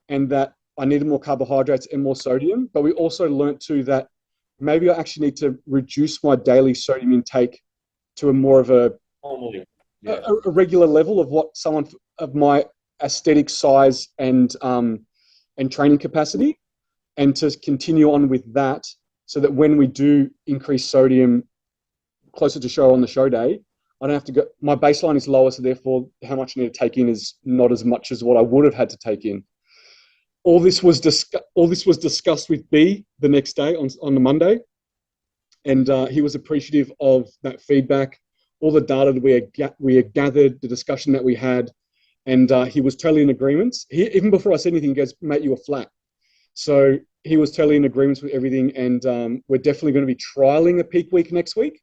and that I needed more carbohydrates and more sodium. But we also learnt too that maybe I actually need to reduce my daily sodium intake to a more of a regular level of what someone of my aesthetic size and training capacity, and to continue on with that, so that when we do increase sodium closer to show on the show day, I don't have to go. My baseline is lower, so therefore, how much I need to take in is not as much as what I would have had to take in. All this was discussed with B the next day on the Monday, and he was appreciative of that feedback, all the data that we had gathered, the discussion that we had, and he was totally in agreement. Even before I said anything, he goes, "Mate, you were flat." So he was totally in agreement with everything, and we're definitely going to be trialing a peak week next week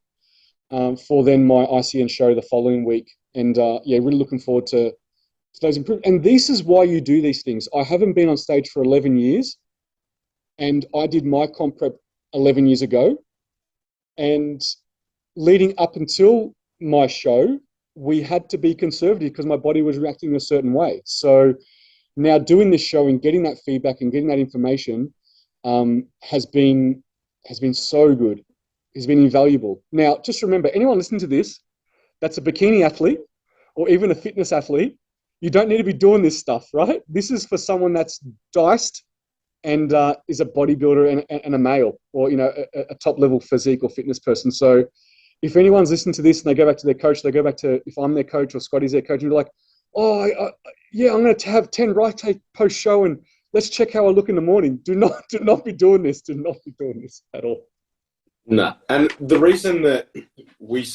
for then my ICN show the following week. And really looking forward to those improvements. And this is why you do these things. I haven't been on stage for 11 years, and I did my comp prep 11 years ago. And leading up until my show, we had to be conservative because my body was reacting in a certain way. So now doing this show and getting that feedback and getting that information has been so good. It's been invaluable. Now, just remember, anyone listening to this that's a bikini athlete or even a fitness athlete, you don't need to be doing this stuff, right? This is for someone that's diced and is a bodybuilder and a male, or a top level physique or fitness person. So if anyone's listening to this and they go back to their coach, they go back to, if I'm their coach or Scotty's their coach, and they're like, I'm going to have 10 right take post show and let's check how I look in the morning. Do not be doing this. Do not be doing this at all. No. And the reason that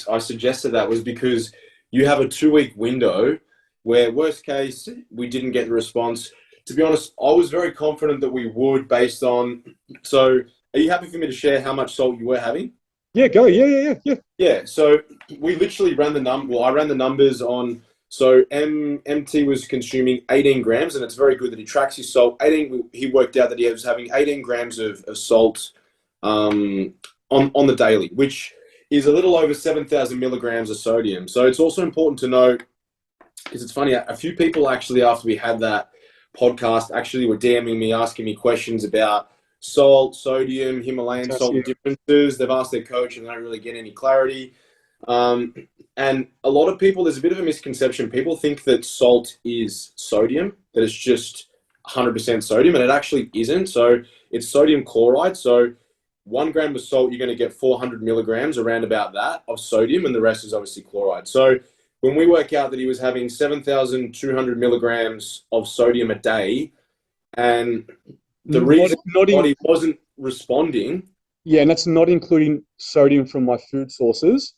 I suggested that was because you have a 2-week window where, worst case, we didn't get the response. To be honest, I was very confident that we would, based on. So, are you happy for me to share how much salt you were having? Yeah, go. Yeah. Yeah. So we literally ran the number. Well, I ran the numbers on. So MT was consuming 18 grams, and it's very good that he tracks his salt. He worked out that he was having 18 grams of salt on the daily, which is a little over 7,000 milligrams of sodium. So it's also important to note, because it's funny, a few people actually, after we had that podcast, actually were DMing me, asking me questions about salt, sodium, Himalayan salt differences. They've asked their coach and they don't really get any clarity. And a lot of people, there's a bit of a misconception. People think that salt is sodium, that it's just 100% sodium, and it actually isn't. So it's sodium chloride. So 1 gram of salt, you're going to get 400 milligrams, around about that, of sodium, and the rest is obviously chloride. So when we work out that he was having 7,200 milligrams of sodium a day, and the reason he wasn't responding... Yeah, and that's not including sodium from my food sources.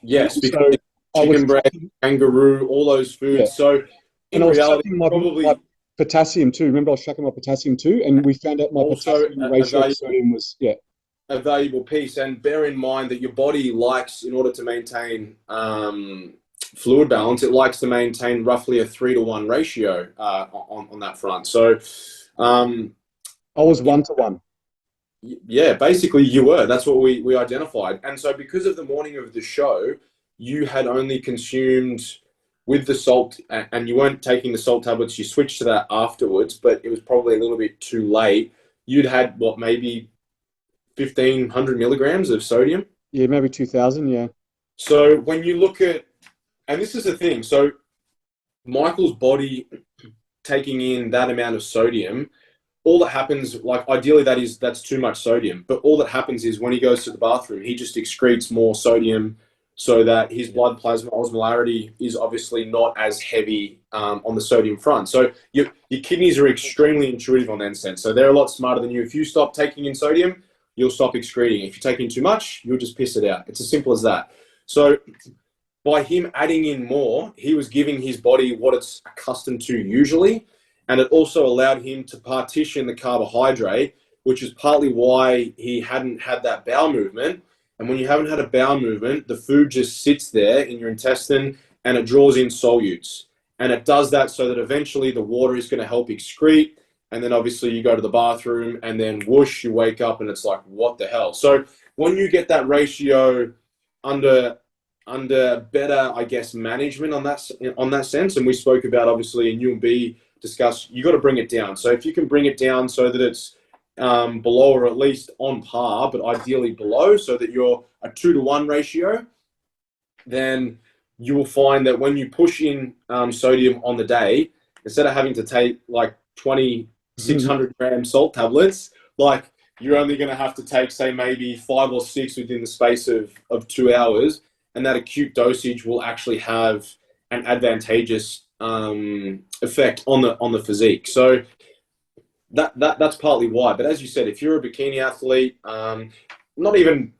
Yes, because chicken breast, kangaroo, all those foods. Yeah. So in reality, my potassium too. Remember, I was tracking my potassium too, and we found out my potassium ratio of sodium was a valuable piece. And bear in mind that your body likes, in order to maintain fluid balance, it likes to maintain roughly a 3-to-1 ratio on that front. So I was 1-to-1. Yeah, basically you were. That's what we identified. And so because of the morning of the show, you had only consumed with the salt, and you weren't taking the salt tablets. You switched to that afterwards, but it was probably a little bit too late. You'd had, maybe 1,500 milligrams of sodium? Yeah, maybe 2,000, yeah. So when you look at, and this is the thing, so Michael's body taking in that amount of sodium, all that happens, ideally that's too much sodium, but all that happens is when he goes to the bathroom, he just excretes more sodium so that his blood plasma osmolarity is obviously not as heavy on the sodium front. So your kidneys are extremely intuitive on that sense. So they're a lot smarter than you. If you stop taking in sodium, you'll stop excreting. If you're taking too much, you'll just piss it out. It's as simple as that. So by him adding in more, he was giving his body what it's accustomed to usually. And it also allowed him to partition the carbohydrate, which is partly why he hadn't had that bowel movement. And when you haven't had a bowel movement, the food just sits there in your intestine and it draws in solutes. And it does that so that eventually the water is going to help excrete. And then obviously you go to the bathroom and then whoosh, you wake up and it's like, what the hell? So when you get that ratio under better, I guess, management on that sense, and we spoke about obviously, and you and B discussed, you got to bring it down. So if you can bring it down so that it's below or at least on par, but ideally below, so that you're a 2-to-1 ratio, then you will find that when you push in sodium on the day, instead of having to take like 2,600 gram salt tablets, like you're only going to have to take, say, maybe 5 or 6 within the space of 2 hours. And that acute dosage will actually have an advantageous effect on the physique. So that's partly why. But as you said, if you're a bikini athlete,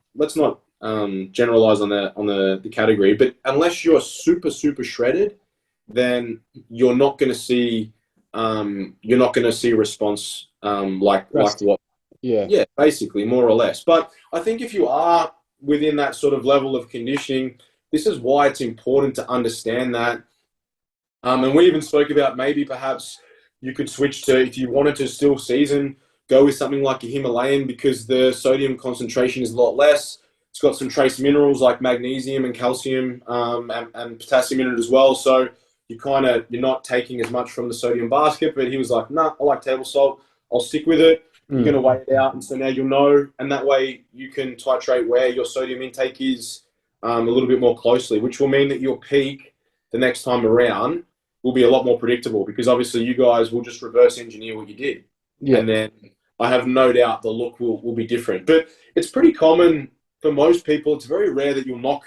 let's not generalize on the category, but unless you're super shredded, then you're not going to see a response like what. Yeah, basically, more or less. But I think if you are within that sort of level of conditioning, this is why it's important to understand that. And we even spoke about maybe perhaps you could switch to, if you wanted to still season, go with something like a Himalayan, because the sodium concentration is a lot less. It's got some trace minerals like magnesium and calcium and potassium in it as well. So you're not taking as much from the sodium basket. But he was like, nah, I like table salt. I'll stick with it. You're going to weigh it out. And so now you'll know. And that way you can titrate where your sodium intake is a little bit more closely, which will mean that your peak the next time around will be a lot more predictable, because obviously you guys will just reverse engineer what you did. Yeah. And then I have no doubt the look will be different. But it's pretty common for most people. It's very rare that you'll knock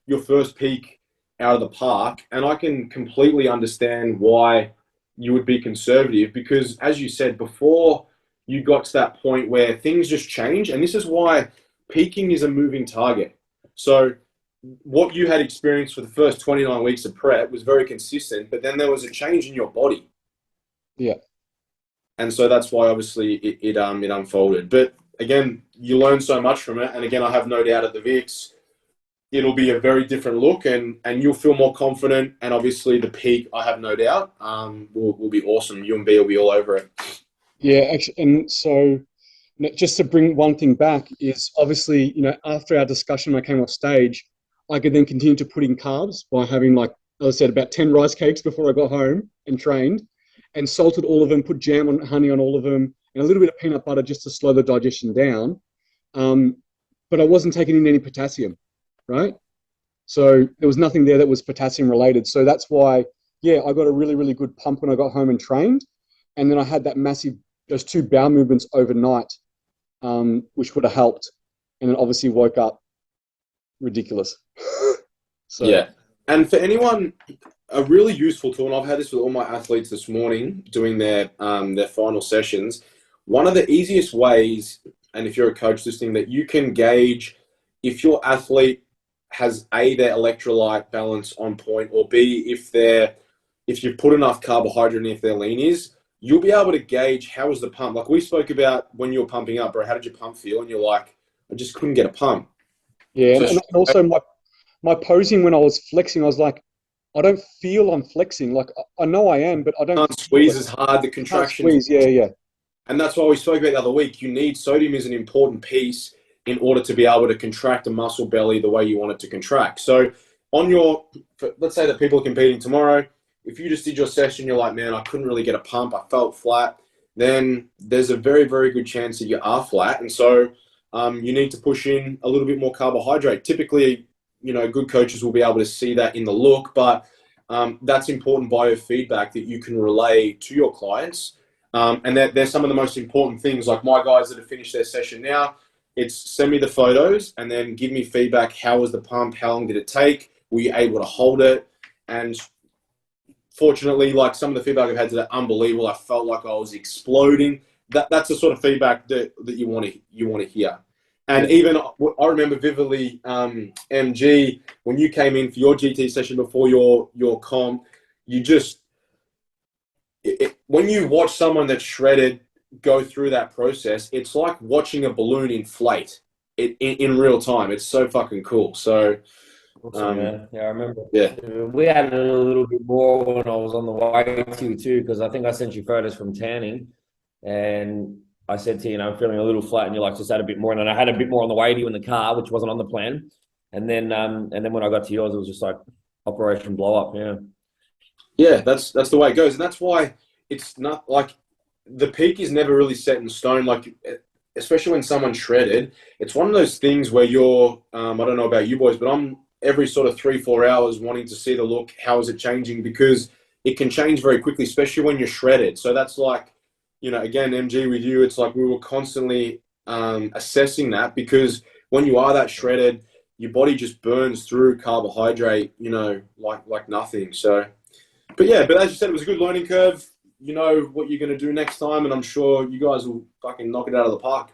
your first peak out of the park. And I can completely understand why you would be conservative, because as you said before, you got to that point where things just change. And this is why peaking is a moving target. So what you had experienced for the first 29 weeks of prep was very consistent, but then there was a change in your body. Yeah. And so that's why obviously it unfolded. But again, you learn so much from it. And again, I have no doubt at the VIX, it'll be a very different look, and you'll feel more confident. And obviously the peak, I have no doubt, will be awesome. You and B will be all over it. Yeah, actually, and so just to bring one thing back is obviously, after our discussion, I came off stage, I could then continue to put in carbs by having, like I said, about 10 rice cakes before I got home and trained, and salted all of them, put jam on, honey on all of them, and a little bit of peanut butter just to slow the digestion down. But I wasn't taking in any potassium, right? So there was nothing there that was potassium related. So that's why, I got a really, really good pump when I got home and trained. And then I had those 2 bowel movements overnight, which would have helped. And then obviously woke up ridiculous. So. Yeah. And for anyone, a really useful tool, and I've had this with all my athletes this morning doing their final sessions. One of the easiest ways, and if you're a coach listening, that you can gauge if your athlete has A, their electrolyte balance on point, or B, if you've put enough carbohydrate in, if their lean is, you'll be able to gauge how was the pump. Like we spoke about when you were pumping up, bro, how did your pump feel? And you're like, I just couldn't get a pump. Yeah, so, and also my posing when I was flexing, I was like, I don't feel I'm flexing. Like I know I am, but I don't. Can't squeeze as hard. The contraction. Squeeze, yeah. And that's why we spoke about the other week. You need sodium is an important piece in order to be able to contract a muscle belly the way you want it to contract. So let's say that people are competing tomorrow. If you just did your session, you're like, man, I couldn't really get a pump. I felt flat. Then there's a very, very good chance that you are flat. And so you need to push in a little bit more carbohydrate. Typically, good coaches will be able to see that in the look, but that's important biofeedback that you can relay to your clients. And they're some of the most important things. Like my guys that have finished their session now, it's send me the photos and then give me feedback. How was the pump? How long did it take? Were you able to hold it? And fortunately, like some of the feedback I've had today, unbelievable. I felt like I was exploding. That's the sort of feedback that you want to hear. And even I remember vividly, MG, when you came in for your GT session before your comp, you just when you watch someone that's shredded go through that process, it's like watching a balloon inflate in real time. It's so fucking cool. So, yeah, I remember. Yeah, we had a little bit more when I was on the way to you too, because I think I sent you photos from tanning, and I said to you, I'm feeling a little flat, and you're like, just add a bit more, and then I had a bit more on the way to you in the car, which wasn't on the plan, and then when I got to yours, it was just like Operation Blow Up. Yeah, that's the way it goes, and that's why it's not like the peak is never really set in stone. Like, especially when someone's shredded, it's one of those things where you're, I don't know about you boys, but I'm every sort of 3-4 hours wanting to see the look. How is it changing? Because it can change very quickly, especially when you're shredded. So that's like, again, MG with you, it's like we were constantly assessing that, because when you are that shredded, your body just burns through carbohydrate, like nothing. So, but as you said, it was a good learning curve. You know what you're going to do next time, and I'm sure you guys will fucking knock it out of the park.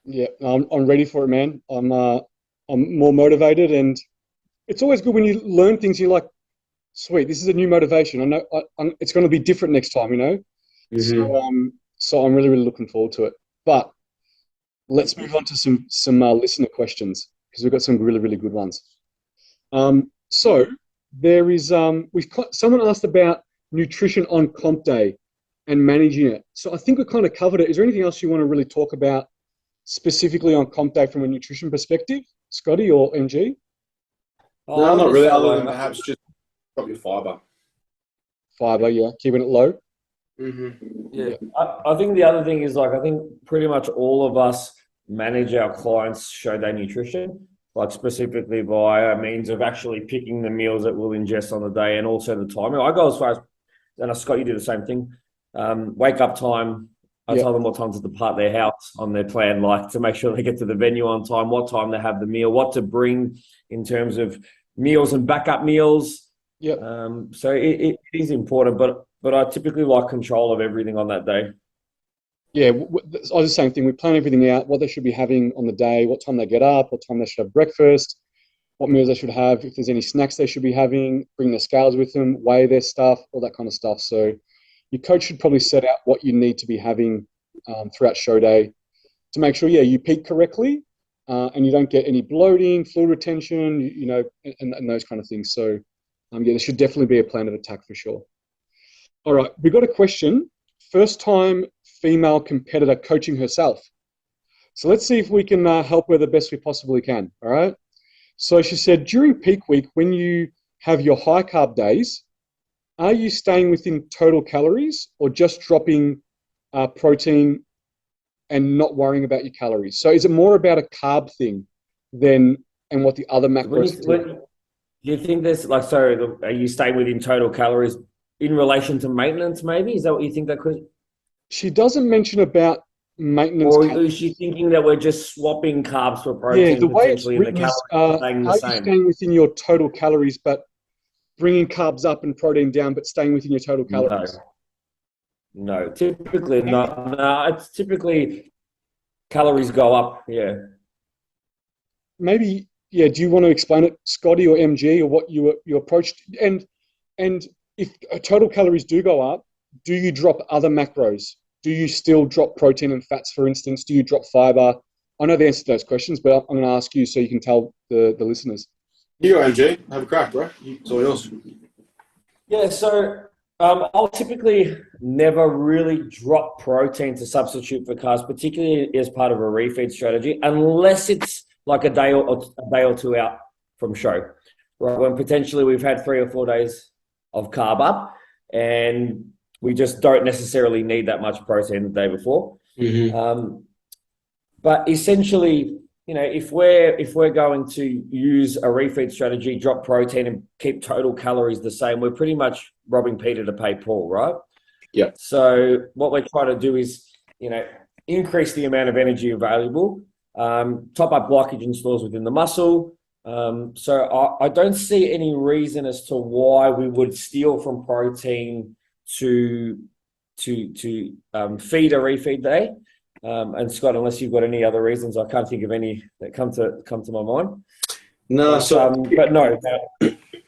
Yeah, I'm ready for it, man. I'm more motivated, and it's always good when you learn things. You're like, sweet, this is a new motivation. I know it's going to be different next time, Mm-hmm. So I'm really, really looking forward to it. But let's move on to some listener questions, because we've got some really, really good ones. So there is someone asked about nutrition on comp day and managing it. So I think we kind of covered it. Is there anything else you want to really talk about specifically on comp day from a nutrition perspective, Scotty or MG? No, not really, other than perhaps just drop your fiber. Fiber, yeah, keeping it low. Mm-hmm. Yeah, I think the other thing is, like, I think pretty much all of us manage our clients' show day nutrition, like specifically by means of actually picking the meals that we'll ingest on the day, and also the timing. I go as far as, and Scott, you do the same thing. Wake up time. I tell them what time to depart their house on their plan, like to make sure they get to the venue on time, what time they have the meal, what to bring in terms of meals and backup meals. Yep. So it is important, but I typically like control of everything on that day. Yeah, I was the same thing. We plan everything out, what they should be having on the day, what time they get up, what time they should have breakfast, what meals they should have, if there's any snacks they should be having, bring their scales with them, weigh their stuff, all that kind of stuff. So your coach should probably set out what you need to be having throughout show day to make sure, you peak correctly and you don't get any bloating, fluid retention, and those kind of things. So, there should definitely be a plan of attack for sure. All right, we got a question. First time female competitor coaching herself. So let's see if we can help her the best we possibly can. All right. So she said, during peak week, when you have your high carb days, are you staying within total calories or just dropping protein and not worrying about your calories? So is it more about a carb thing and what the other macros do? Do you think there's like, so are you staying within total calories in relation to maintenance, maybe? Is that what you think that could? She doesn't mention about maintenance. Or is she thinking that we're just swapping carbs for protein? Yeah, the way it's potentially, written and the is, calories staying the are same? you staying within your total calories, but bringing carbs up and protein down, but staying within your total calories? No, typically not. No, it's typically calories go up. Yeah. Maybe, do you want to explain it, Scotty or MG, or what you approached? And if total calories do go up, do you drop other macros? Do you still drop protein and fats, for instance? Do you drop fiber? I know the answer to those questions, but I'm going to ask you so you can tell the listeners. You go, MG. Have a crack, bro. It's all yours. Yeah, so I'll typically never really drop protein to substitute for carbs, particularly as part of a refeed strategy, unless it's like a day or two out from show, right? When potentially we've had 3 or 4 days of carb up, and we just don't necessarily need that much protein the day before. Mm-hmm. But essentially, if we're going to use a refeed strategy, drop protein and keep total calories the same, we're pretty much robbing Peter to pay Paul, right? Yeah. So what we're trying to do is, increase the amount of energy available, top up glycogen stores within the muscle. So I don't see any reason as to why we would steal from protein to feed a refeed day. And Scott, unless you've got any other reasons, I can't think of any that come to my mind. No, But no.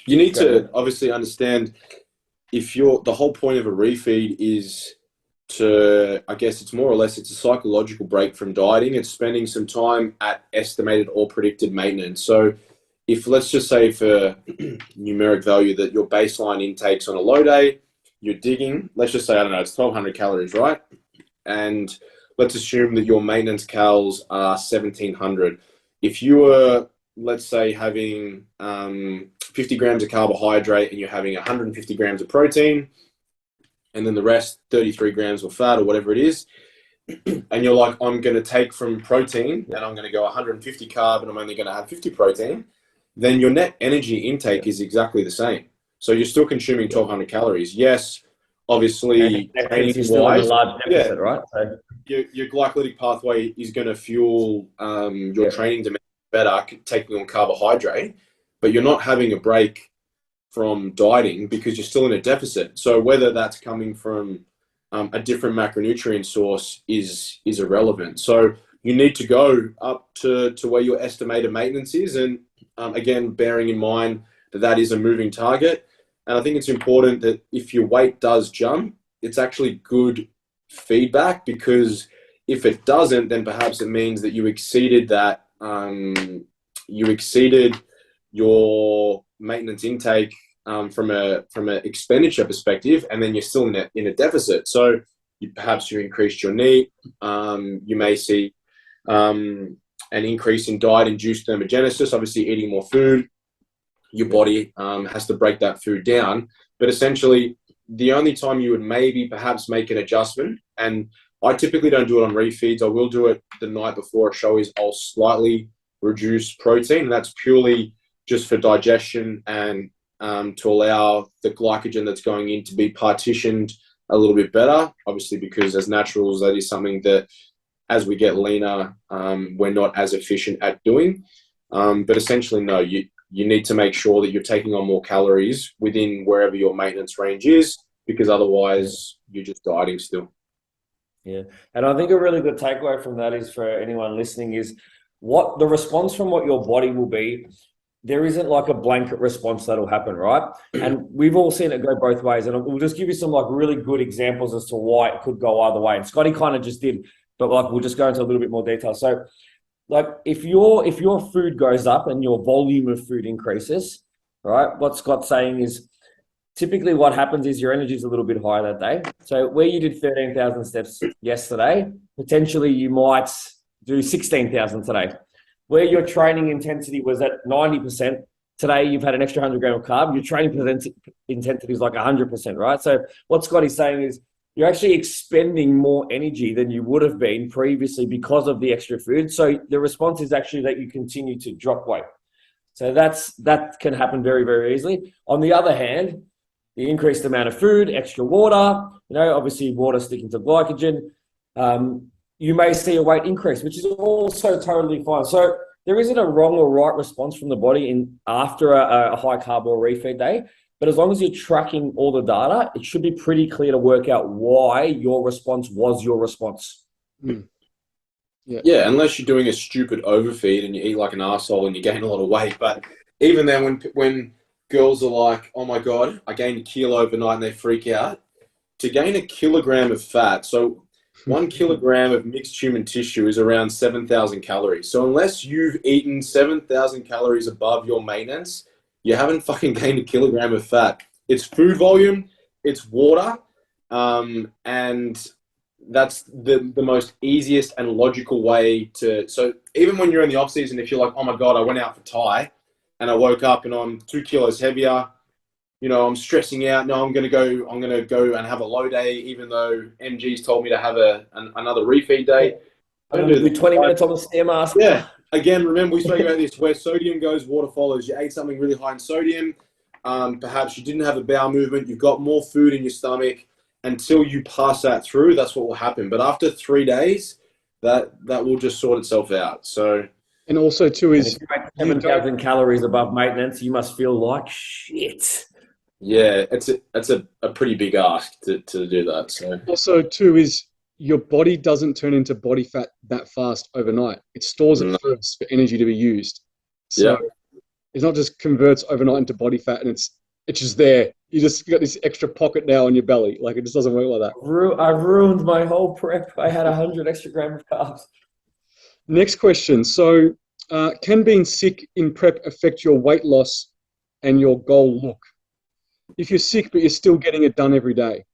You need to obviously understand the whole point of a refeed is to, I guess it's more or less, it's a psychological break from dieting. It's spending some time at estimated or predicted maintenance. So if, let's just say for numeric value that your baseline intakes on a low day, you're digging, let's just say, I don't know, it's 1,200 calories, right? And let's assume that your maintenance calories are 1,700. If you were, let's say, having 50 grams of carbohydrate and you're having 150 grams of protein, and then the rest, 33 grams of fat or whatever it is, and you're like, I'm going to take from protein and I'm going to go 150 carb and I'm only going to have 50 protein, then your net energy intake is exactly the same. So you're still consuming 1,200 calories. Yes, obviously, you're still in a large deficit, right? So your glycolytic pathway is going to fuel your training demand better, taking on carbohydrate, but you're not having a break from dieting because you're still in a deficit. So whether that's coming from a different macronutrient source is irrelevant. So you need to go up to where your estimated maintenance is, and again, bearing in mind that is a moving target. And I think it's important that if your weight does jump, it's actually good feedback, because if it doesn't, then perhaps it means that you exceeded that. You exceeded your maintenance intake from a expenditure perspective, and then you're still in a deficit. So perhaps you increased your NEAT. You may see an increase in diet-induced thermogenesis. Obviously, eating more food, your body has to break that food down. But essentially, the only time you would maybe perhaps make an adjustment, and I typically don't do it on refeeds, I will do it the night before a show, is I'll slightly reduce protein. And that's purely just for digestion and to allow the glycogen that's going in to be partitioned a little bit better. Obviously, because as naturals, that is something that as we get leaner, we're not as efficient at doing. But essentially, no, you need to make sure that you're taking on more calories within wherever your maintenance range is, because otherwise you're just dieting still. Yeah. And I think a really good takeaway from that is, for anyone listening, is what the response from what your body will be. There isn't like a blanket response that'll happen, right? And we've all seen it go both ways. And we'll just give you some like really good examples as to why it could go either way. And Scotty kind of just did, but like we'll just go into a little bit more detail. So like if your food goes up and your volume of food increases, right? What Scott's saying is typically what happens is your energy is a little bit higher that day. So where you did 13,000 steps yesterday, potentially you might do 16,000 today. Where your training intensity was at 90%, today you've had an extra 100 grams of carb, your training intensity is like 100%, right? So what Scotty's saying is you're actually expending more energy than you would have been previously because of the extra food. So the response is actually that you continue to drop weight. So that can happen very, very easily. On the other hand, the increased amount of food, extra water, obviously water sticking to glycogen, you may see a weight increase, which is also totally fine. So there isn't a wrong or right response from the body after a high carb or refeed day. But as long as you're tracking all the data, it should be pretty clear to work out why your response was your response. Mm. Yeah, unless you're doing a stupid overfeed and you eat like an arsehole and you gain a lot of weight. But even then, when girls are like, oh my God, I gained a kilo overnight, and they freak out, to gain a kilogram of fat, so 1 kilogram of mixed human tissue is around 7,000 calories. So unless you've eaten 7,000 calories above your maintenance, you haven't fucking gained a kilogram of fat. It's food volume, it's water, and that's the most easiest and logical way to. So even when you're in the off season, if you're like, oh my God, I went out for Thai and I woke up and I'm 2 kilos heavier, I'm stressing out. No, I'm gonna go and have a low day, even though MG's told me to have another refeed day. I'm gonna do 20 minutes on the Stairmaster. Yeah. Again, remember we spoke about this. Where sodium goes, water follows. You ate something really high in sodium. Perhaps you didn't have a bowel movement. You've got more food in your stomach. Until you pass that through, that's what will happen. But after 3 days, that will just sort itself out. So. And also too is, if you make 7,000 calories above maintenance, you must feel like shit. Yeah, it's a pretty big ask to do that. So also too is your body doesn't turn into body fat that fast overnight. It stores it first for energy to be used. So it's not just converts overnight into body fat and it's just there. You just got this extra pocket now on your belly. Like, it just doesn't work like that. I've ruined my whole prep. I had 100 extra grams of carbs. Next question. So, can being sick in prep affect your weight loss and your goal look? If you're sick, but you're still getting it done every day.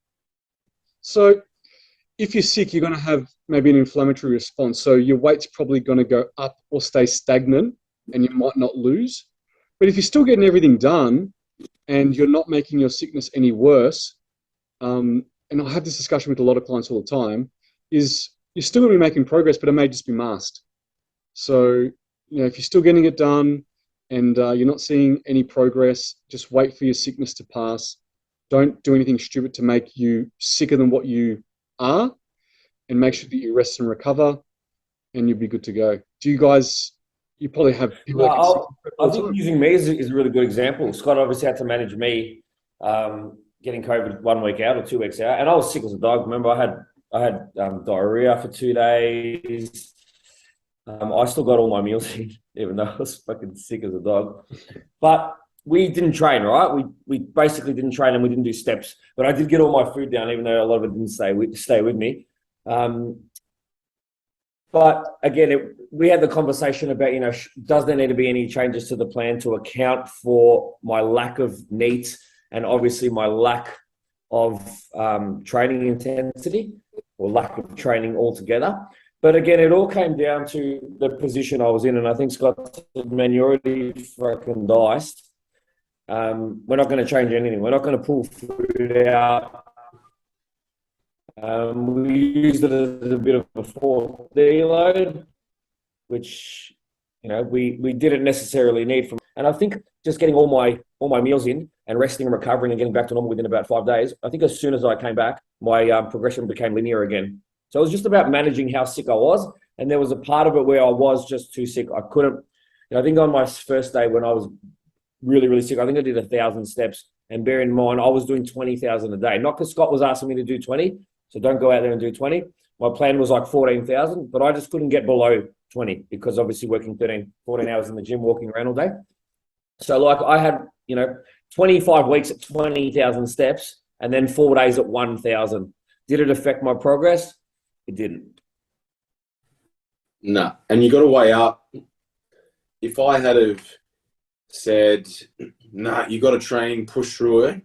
So, if you're sick, you're going to have maybe an inflammatory response. So your weight's probably going to go up or stay stagnant and you might not lose. But if you're still getting everything done and you're not making your sickness any worse, and I have this discussion with a lot of clients all the time, is you're still going to be making progress, but it may just be masked. So, if you're still getting it done and you're not seeing any progress, just wait for your sickness to pass. Don't do anything stupid to make you sicker than what you are, and make sure that you rest and recover, and you'll be good to go. Do you guys? You probably have people. I think using me is a really good example. Scott obviously had to manage me getting COVID 1 week out or 2 weeks out, and I was sick as a dog. Remember, I had diarrhea for 2 days. I still got all my meals in, even though I was fucking sick as a dog. But we didn't train, right? We basically didn't train and we didn't do steps. But I did get all my food down, even though a lot of it didn't stay with me. But again, we had the conversation about, does there need to be any changes to the plan to account for my lack of NEAT and obviously my lack of training intensity or lack of training altogether? But again, it all came down to the position I was in. And I think Scott said, man, you're already fucking diced. We're not going to change anything. We're not going to pull food out. We used it as a bit of a fourth deload, which we didn't necessarily need from. And I think just getting all my meals in and resting and recovering and getting back to normal within about 5 days. I think as soon as I came back, my progression became linear again. So it was just about managing how sick I was, and there was a part of it where I was just too sick. I couldn't. I think on my first day when I was really, really sick, I think I did 1,000 steps. And bear in mind, I was doing 20,000 a day. Not because Scott was asking me to do 20, so don't go out there and do 20. My plan was like 14,000, but I just couldn't get below 20 because obviously working 14 hours in the gym, walking around all day. So like I had, 25 weeks at 20,000 steps and then 4 days at 1,000. Did it affect my progress? It didn't. No. And you got to weigh up. If I had have said, nah, you got to train, push through it,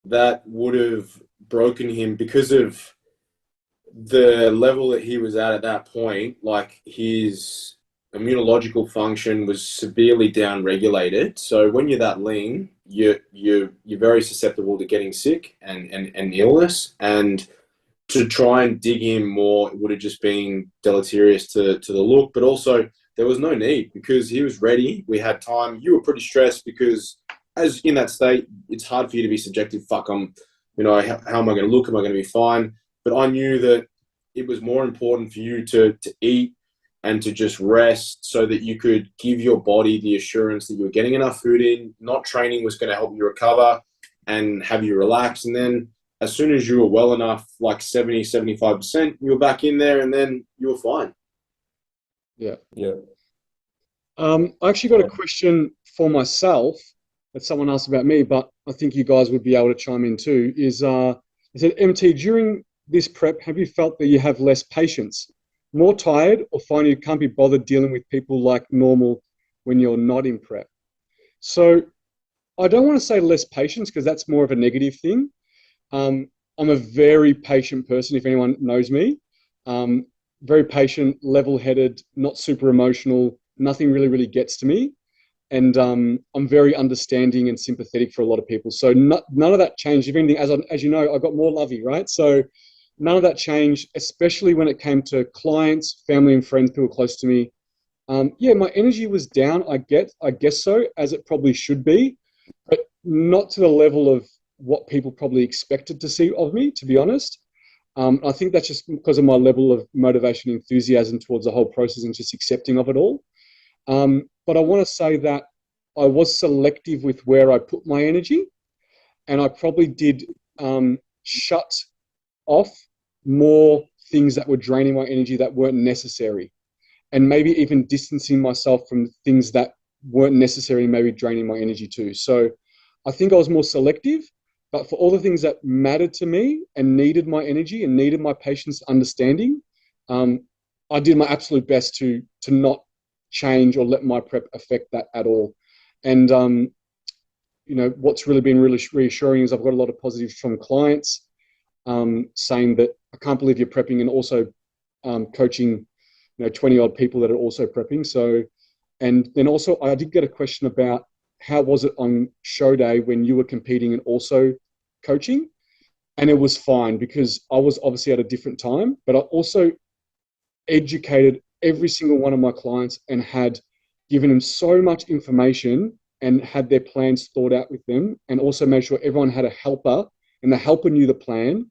that would have broken him because of the level that he was at that point. Like, his immunological function was severely down-regulated. So when you're that lean, you're very susceptible to getting sick and illness. And to try and dig in more, it would have just been deleterious to the look. But also, there was no need because he was ready. We had time. You were pretty stressed because as in that state, it's hard for you to be subjective. Fuck, how am I going to look? Am I going to be fine? But I knew that it was more important for you to eat and to just rest so that you could give your body the assurance that you were getting enough food in. Not training was going to help you recover and have you relax. And then as soon as you were well enough, like 70, 75%, you were back in there and then you were fine. Yeah. Yeah. I actually got a question for myself that someone asked about me, but I think you guys would be able to chime in too, is it said, MT, during this prep, have you felt that you have less patience, more tired, or find you can't be bothered dealing with people like normal when you're not in prep? So I don't want to say less patience because that's more of a negative thing. I'm a very patient person, if anyone knows me. Very patient, level-headed, not super emotional. Nothing really gets to me. And I'm very understanding and sympathetic for a lot of people. So none of that changed. If anything, as you know, I got more lovey, right? So none of that changed, especially when it came to clients, family and friends who were close to me. My energy was down, I guess so, as it probably should be, but not to the level of what people probably expected to see of me, to be honest. I think that's just because of my level of motivation and enthusiasm towards the whole process and just accepting of it all. But I want to say that I was selective with where I put my energy, and I probably did shut off more things that were draining my energy that weren't necessary, and maybe even distancing myself from things that weren't necessary, maybe draining my energy too. So I think I was more selective, but for all the things that mattered to me and needed my energy and needed my patient's understanding, I did my absolute best to not change or let my prep affect that at all. And you know, what's really been really reassuring is I've got a lot of positives from clients saying that I can't believe you're prepping, and also coaching, you know, 20 odd people that are also prepping. So, and then also I did get a question about how was it on show day when you were competing and also coaching, and it was fine because I was obviously at a different time, but I also educated every single one of my clients and had given them so much information and had their plans thought out with them, and also made sure everyone had a helper and the helper knew the plan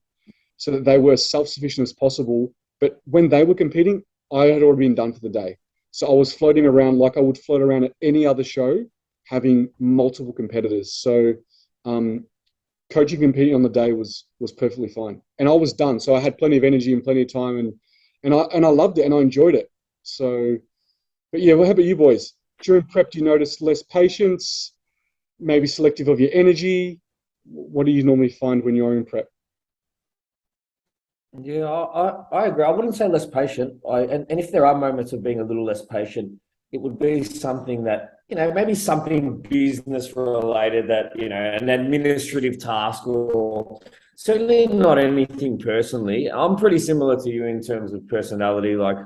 so that they were as self-sufficient as possible. But when they were competing, I had already been done for the day. So I was floating around like I would float around at any other show, having multiple competitors. So coaching, competing on the day was perfectly fine. And I was done. So I had plenty of energy and plenty of time, and I loved it and I enjoyed it. So, but yeah, how about you boys? During prep, do you notice less patience, maybe selective of your energy? What do you normally find when you're in prep? Yeah, I agree. I wouldn't say less patient. And if there are moments of being a little less patient, it would be something that, you know, maybe something business related, that, you know, an administrative task, or certainly not anything personally. I'm pretty similar to you in terms of personality, like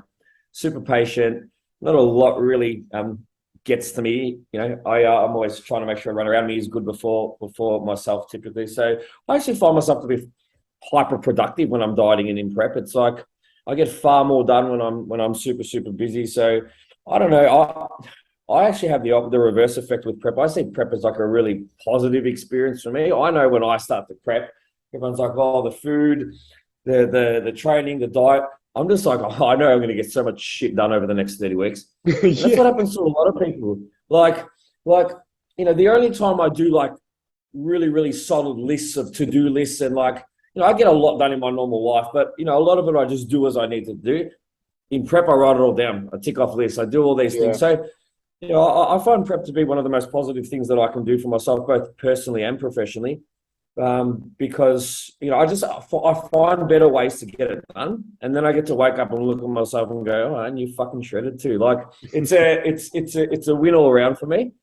super patient, not a lot really gets to me. You know, I'm always trying to make sure everyone around me is good before myself typically. So I actually find myself to be hyper productive when I'm dieting and in prep. It's like I get far more done when I'm super busy. So I don't know. I actually have the reverse effect with prep. I see prep as like a really positive experience for me. I know when I start to prep, everyone's like, oh, the food, the training, the diet. I'm just like, oh, I know I'm going to get so much shit done over the next 30 weeks. Yeah. That's what happens to a lot of people. Like, you know, the only time I do like really solid lists of to-do lists, and like, you know, I get a lot done in my normal life, but, you know, a lot of it I just do as I need to do. In prep, I write it all down. I tick off lists. I do all these things. So, you know, I find prep to be one of the most positive things that I can do for myself, both personally and professionally, because, you know, I find better ways to get it done, and then I get to wake up and look at myself and go, oh, and you fucking shredded too. Like it's a win all around for me.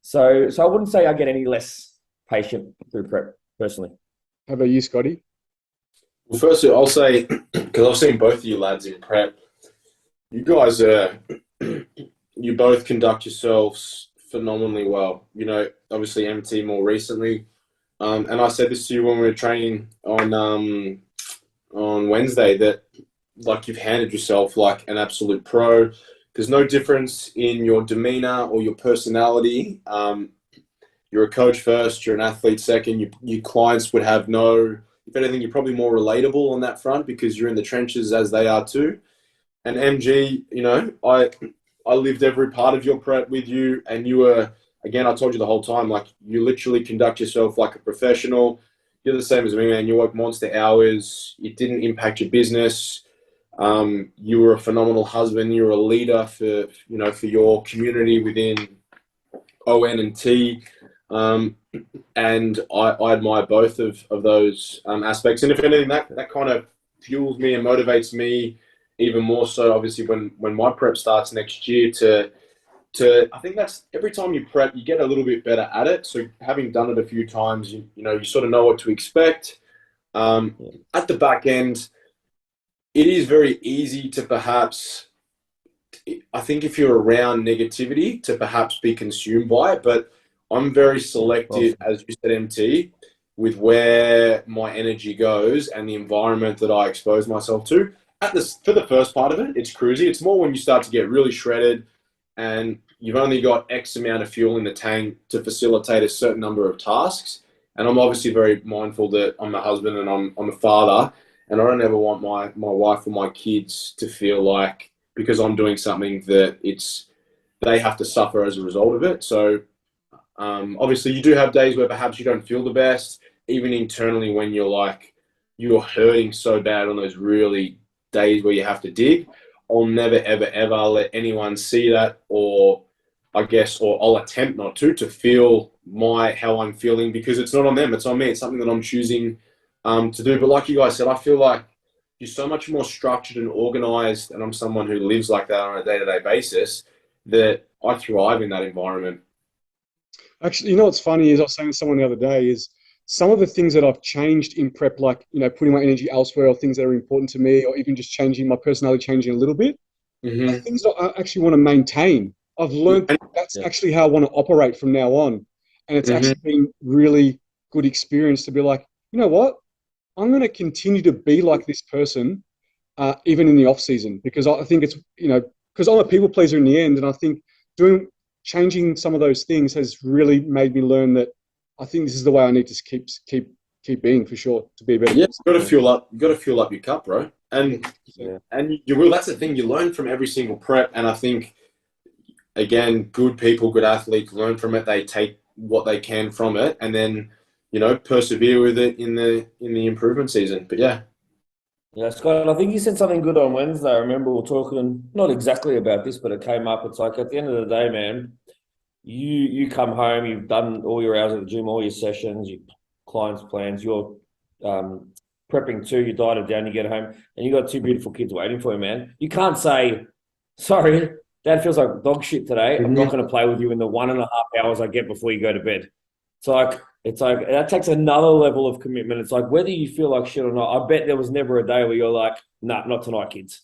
So I wouldn't say I get any less patient through prep personally. How about you, Scotty? Well, firstly, I'll say, because I've seen both of you lads in prep, you guys you both conduct yourselves phenomenally well. You know, obviously MT more recently, and I said this to you when we were training on Wednesday, that like you've handled yourself like an absolute pro. There's no difference in your demeanor or your personality. You're a coach first, you're an athlete second. Your clients would have no, if anything, you're probably more relatable on that front because you're in the trenches as they are too. And MG, you know, I lived every part of your prep with you, and you were, again, I told you the whole time, like you literally conduct yourself like a professional. You're the same as me, man. You work monster hours. It didn't impact your business. You were a phenomenal husband. You were a leader for your community within ON and T. And I admire both of those aspects. And if anything, that kind of fuels me and motivates me even more so, obviously, when my prep starts next year to I think that's every time you prep, you get a little bit better at it. So having done it a few times, you know, you sort of know what to expect. At the back end, it is very easy to perhaps, I think if you're around negativity, to perhaps be consumed by it. But I'm very selective, as you said, MT, with where my energy goes and the environment that I expose myself to. For the first part of it, it's cruisy. It's more when you start to get really shredded and you've only got X amount of fuel in the tank to facilitate a certain number of tasks. And I'm obviously very mindful that I'm a husband and I'm a father, and I don't ever want my wife or my kids to feel like because I'm doing something that they have to suffer as a result of it. So obviously you do have days where perhaps you don't feel the best, even internally when you're hurting so bad on those really days where you have to dig. I'll never, ever, ever let anyone see that, or I guess, or I'll attempt not to feel how I'm feeling, because it's not on them, it's on me. It's something that I'm choosing to do. But like you guys said, I feel like you're so much more structured and organized, and I'm someone who lives like that on a day-to-day basis, that I thrive in that environment. Actually, you know what's funny is I was saying to someone the other day is some of the things that I've changed in prep, like, you know, putting my energy elsewhere or things that are important to me, or even just changing my personality, changing a little bit, are things that I actually want to maintain. I've learned that that's actually how I want to operate from now on. And it's actually been really good experience to be like, you know what? I'm going to continue to be like this person, even in the off season, because I think it's, you know, because I'm a people pleaser in the end. And I think changing some of those things has really made me learn that I think this is the way I need to keep being, for sure, to be a better person. You've got to fuel up. You've got to fuel up your cup, bro. And you will. That's the thing. You learn from every single prep, and I think, again, good people, good athletes learn from it. They take what they can from it, and then, you know, persevere with it in the improvement season. But yeah. Yeah, Scott, I think you said something good on Wednesday. I remember we were talking, not exactly about this, but it came up. It's like, at the end of the day, man, you come home, you've done all your hours at the gym, all your sessions, your clients' plans, you're prepping too, you diet it down, you get home, and you got two beautiful kids waiting for you, man. You can't say, sorry, Dad feels like dog shit today. I'm not going to play with you in the 1.5 hours I get before you go to bed. It's like that takes another level of commitment. It's like, whether you feel like shit or not, I bet there was never a day where you're like, nah, not tonight, kids.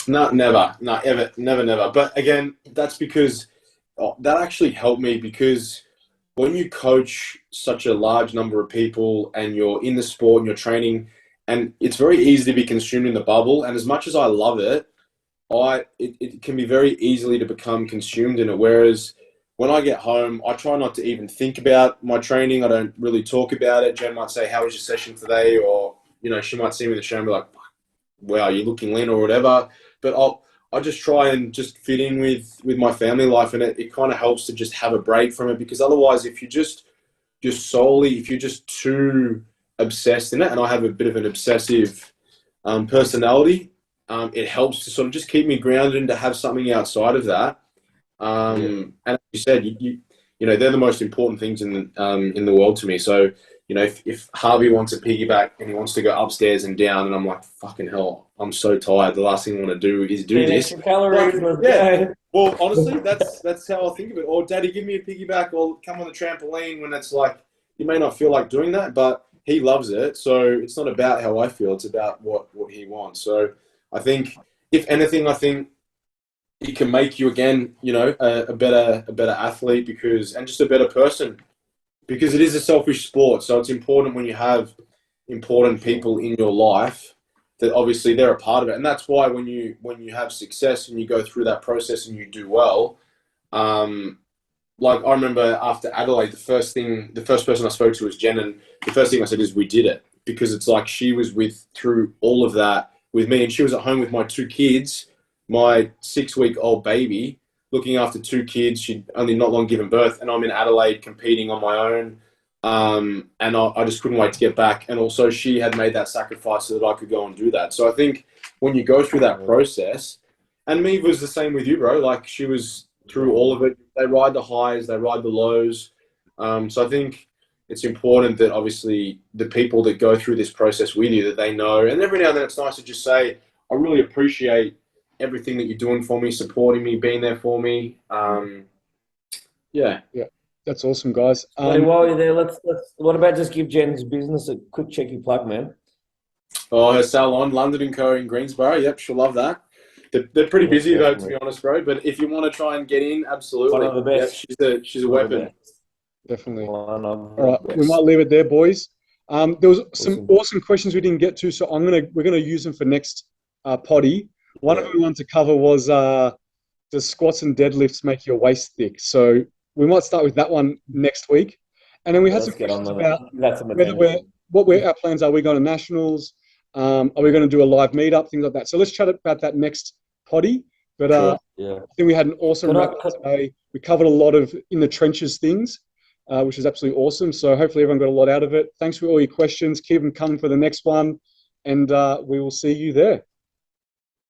No, never. No, ever. Never. But again, that's because that actually helped me, because when you coach such a large number of people and you're in the sport and you're training, and it's very easy to be consumed in the bubble. And as much as I love it, it can be very easily to become consumed in it. Whereas when I get home, I try not to even think about my training. I don't really talk about it. Jen might say, how was your session today? Or, you know, she might see me in the show and be like, wow, you're looking lean or whatever. But I just try and just fit in with my family life. And it kind of helps to just have a break from it, because otherwise, if you're just too obsessed in it, and I have a bit of an obsessive personality, it helps to sort of just keep me grounded and to have something outside of that. And as you said, you know, they're the most important things in the world to me. So, you know, if Harvey wants a piggyback and he wants to go upstairs and down, and I'm like, fucking hell, I'm so tired. The last thing I want to do is do this. Calories, Well, honestly, that's how I think of it. Or, Daddy, give me a piggyback, or come on the trampoline, when it's like, you may not feel like doing that, but he loves it. So it's not about how I feel. It's about what he wants. So I think, if anything, it can make you, again, you know, a better athlete, and just a better person, because it is a selfish sport. So it's important when you have important people in your life that obviously they're a part of it. And that's why when you have success and you go through that process and you do well, like I remember after Adelaide, the first person I spoke to was Jen, and the first thing I said is, we did it, because it's like she was through all of that with me, and she was at home with my two kids, my 6-week-old baby, looking after two kids. She'd only not long given birth, and I'm in Adelaide competing on my own. And I just couldn't wait to get back. And also, she had made that sacrifice so that I could go and do that. So I think when you go through that process, and Meve was the same with you, bro. Like, she was through all of it. They ride the highs, they ride the lows. So I think it's important that obviously the people that go through this process with you, that they know. And every now and then it's nice to just say, I really appreciate everything that you're doing for me, supporting me, being there for me. Yeah. That's awesome, guys. While you're there, let's. What about just give Jen's business a quick cheeky plug, man? Oh, her salon, London & Co. in Greensboro. Yep, she'll love that. They're pretty busy, though, to be honest, bro. But if you want to try and get in, absolutely. One of the best. Yep, she's a weapon. Definitely. All right, we might leave it there, boys. There was some awesome questions we didn't get to, so we're gonna use them for next potty. One of them we wanted to cover was, does squats and deadlifts make your waist thick? So we might start with that one next week. And then we had some questions about what our plans are. We going to nationals? Are we going to do a live meetup? Things like that. So let's chat about that next potty. But I think we had an awesome wrap up today. We covered a lot of in the trenches things, which is absolutely awesome. So hopefully everyone got a lot out of it. Thanks for all your questions. Keep them coming for the next one. And we will see you there.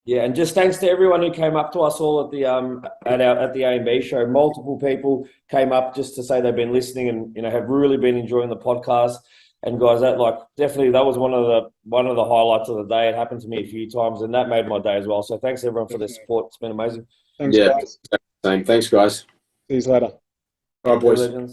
Yeah, and just thanks to everyone who came up to us all at the at the A&B show. Multiple people came up just to say they've been listening and have really been enjoying the podcast. And guys, that definitely that was one of the highlights of the day. It happened to me a few times, and that made my day as well. So thanks everyone for their support. It's been amazing. Thanks, guys. Same. Thanks, guys. See you later. All right, boys. Legends.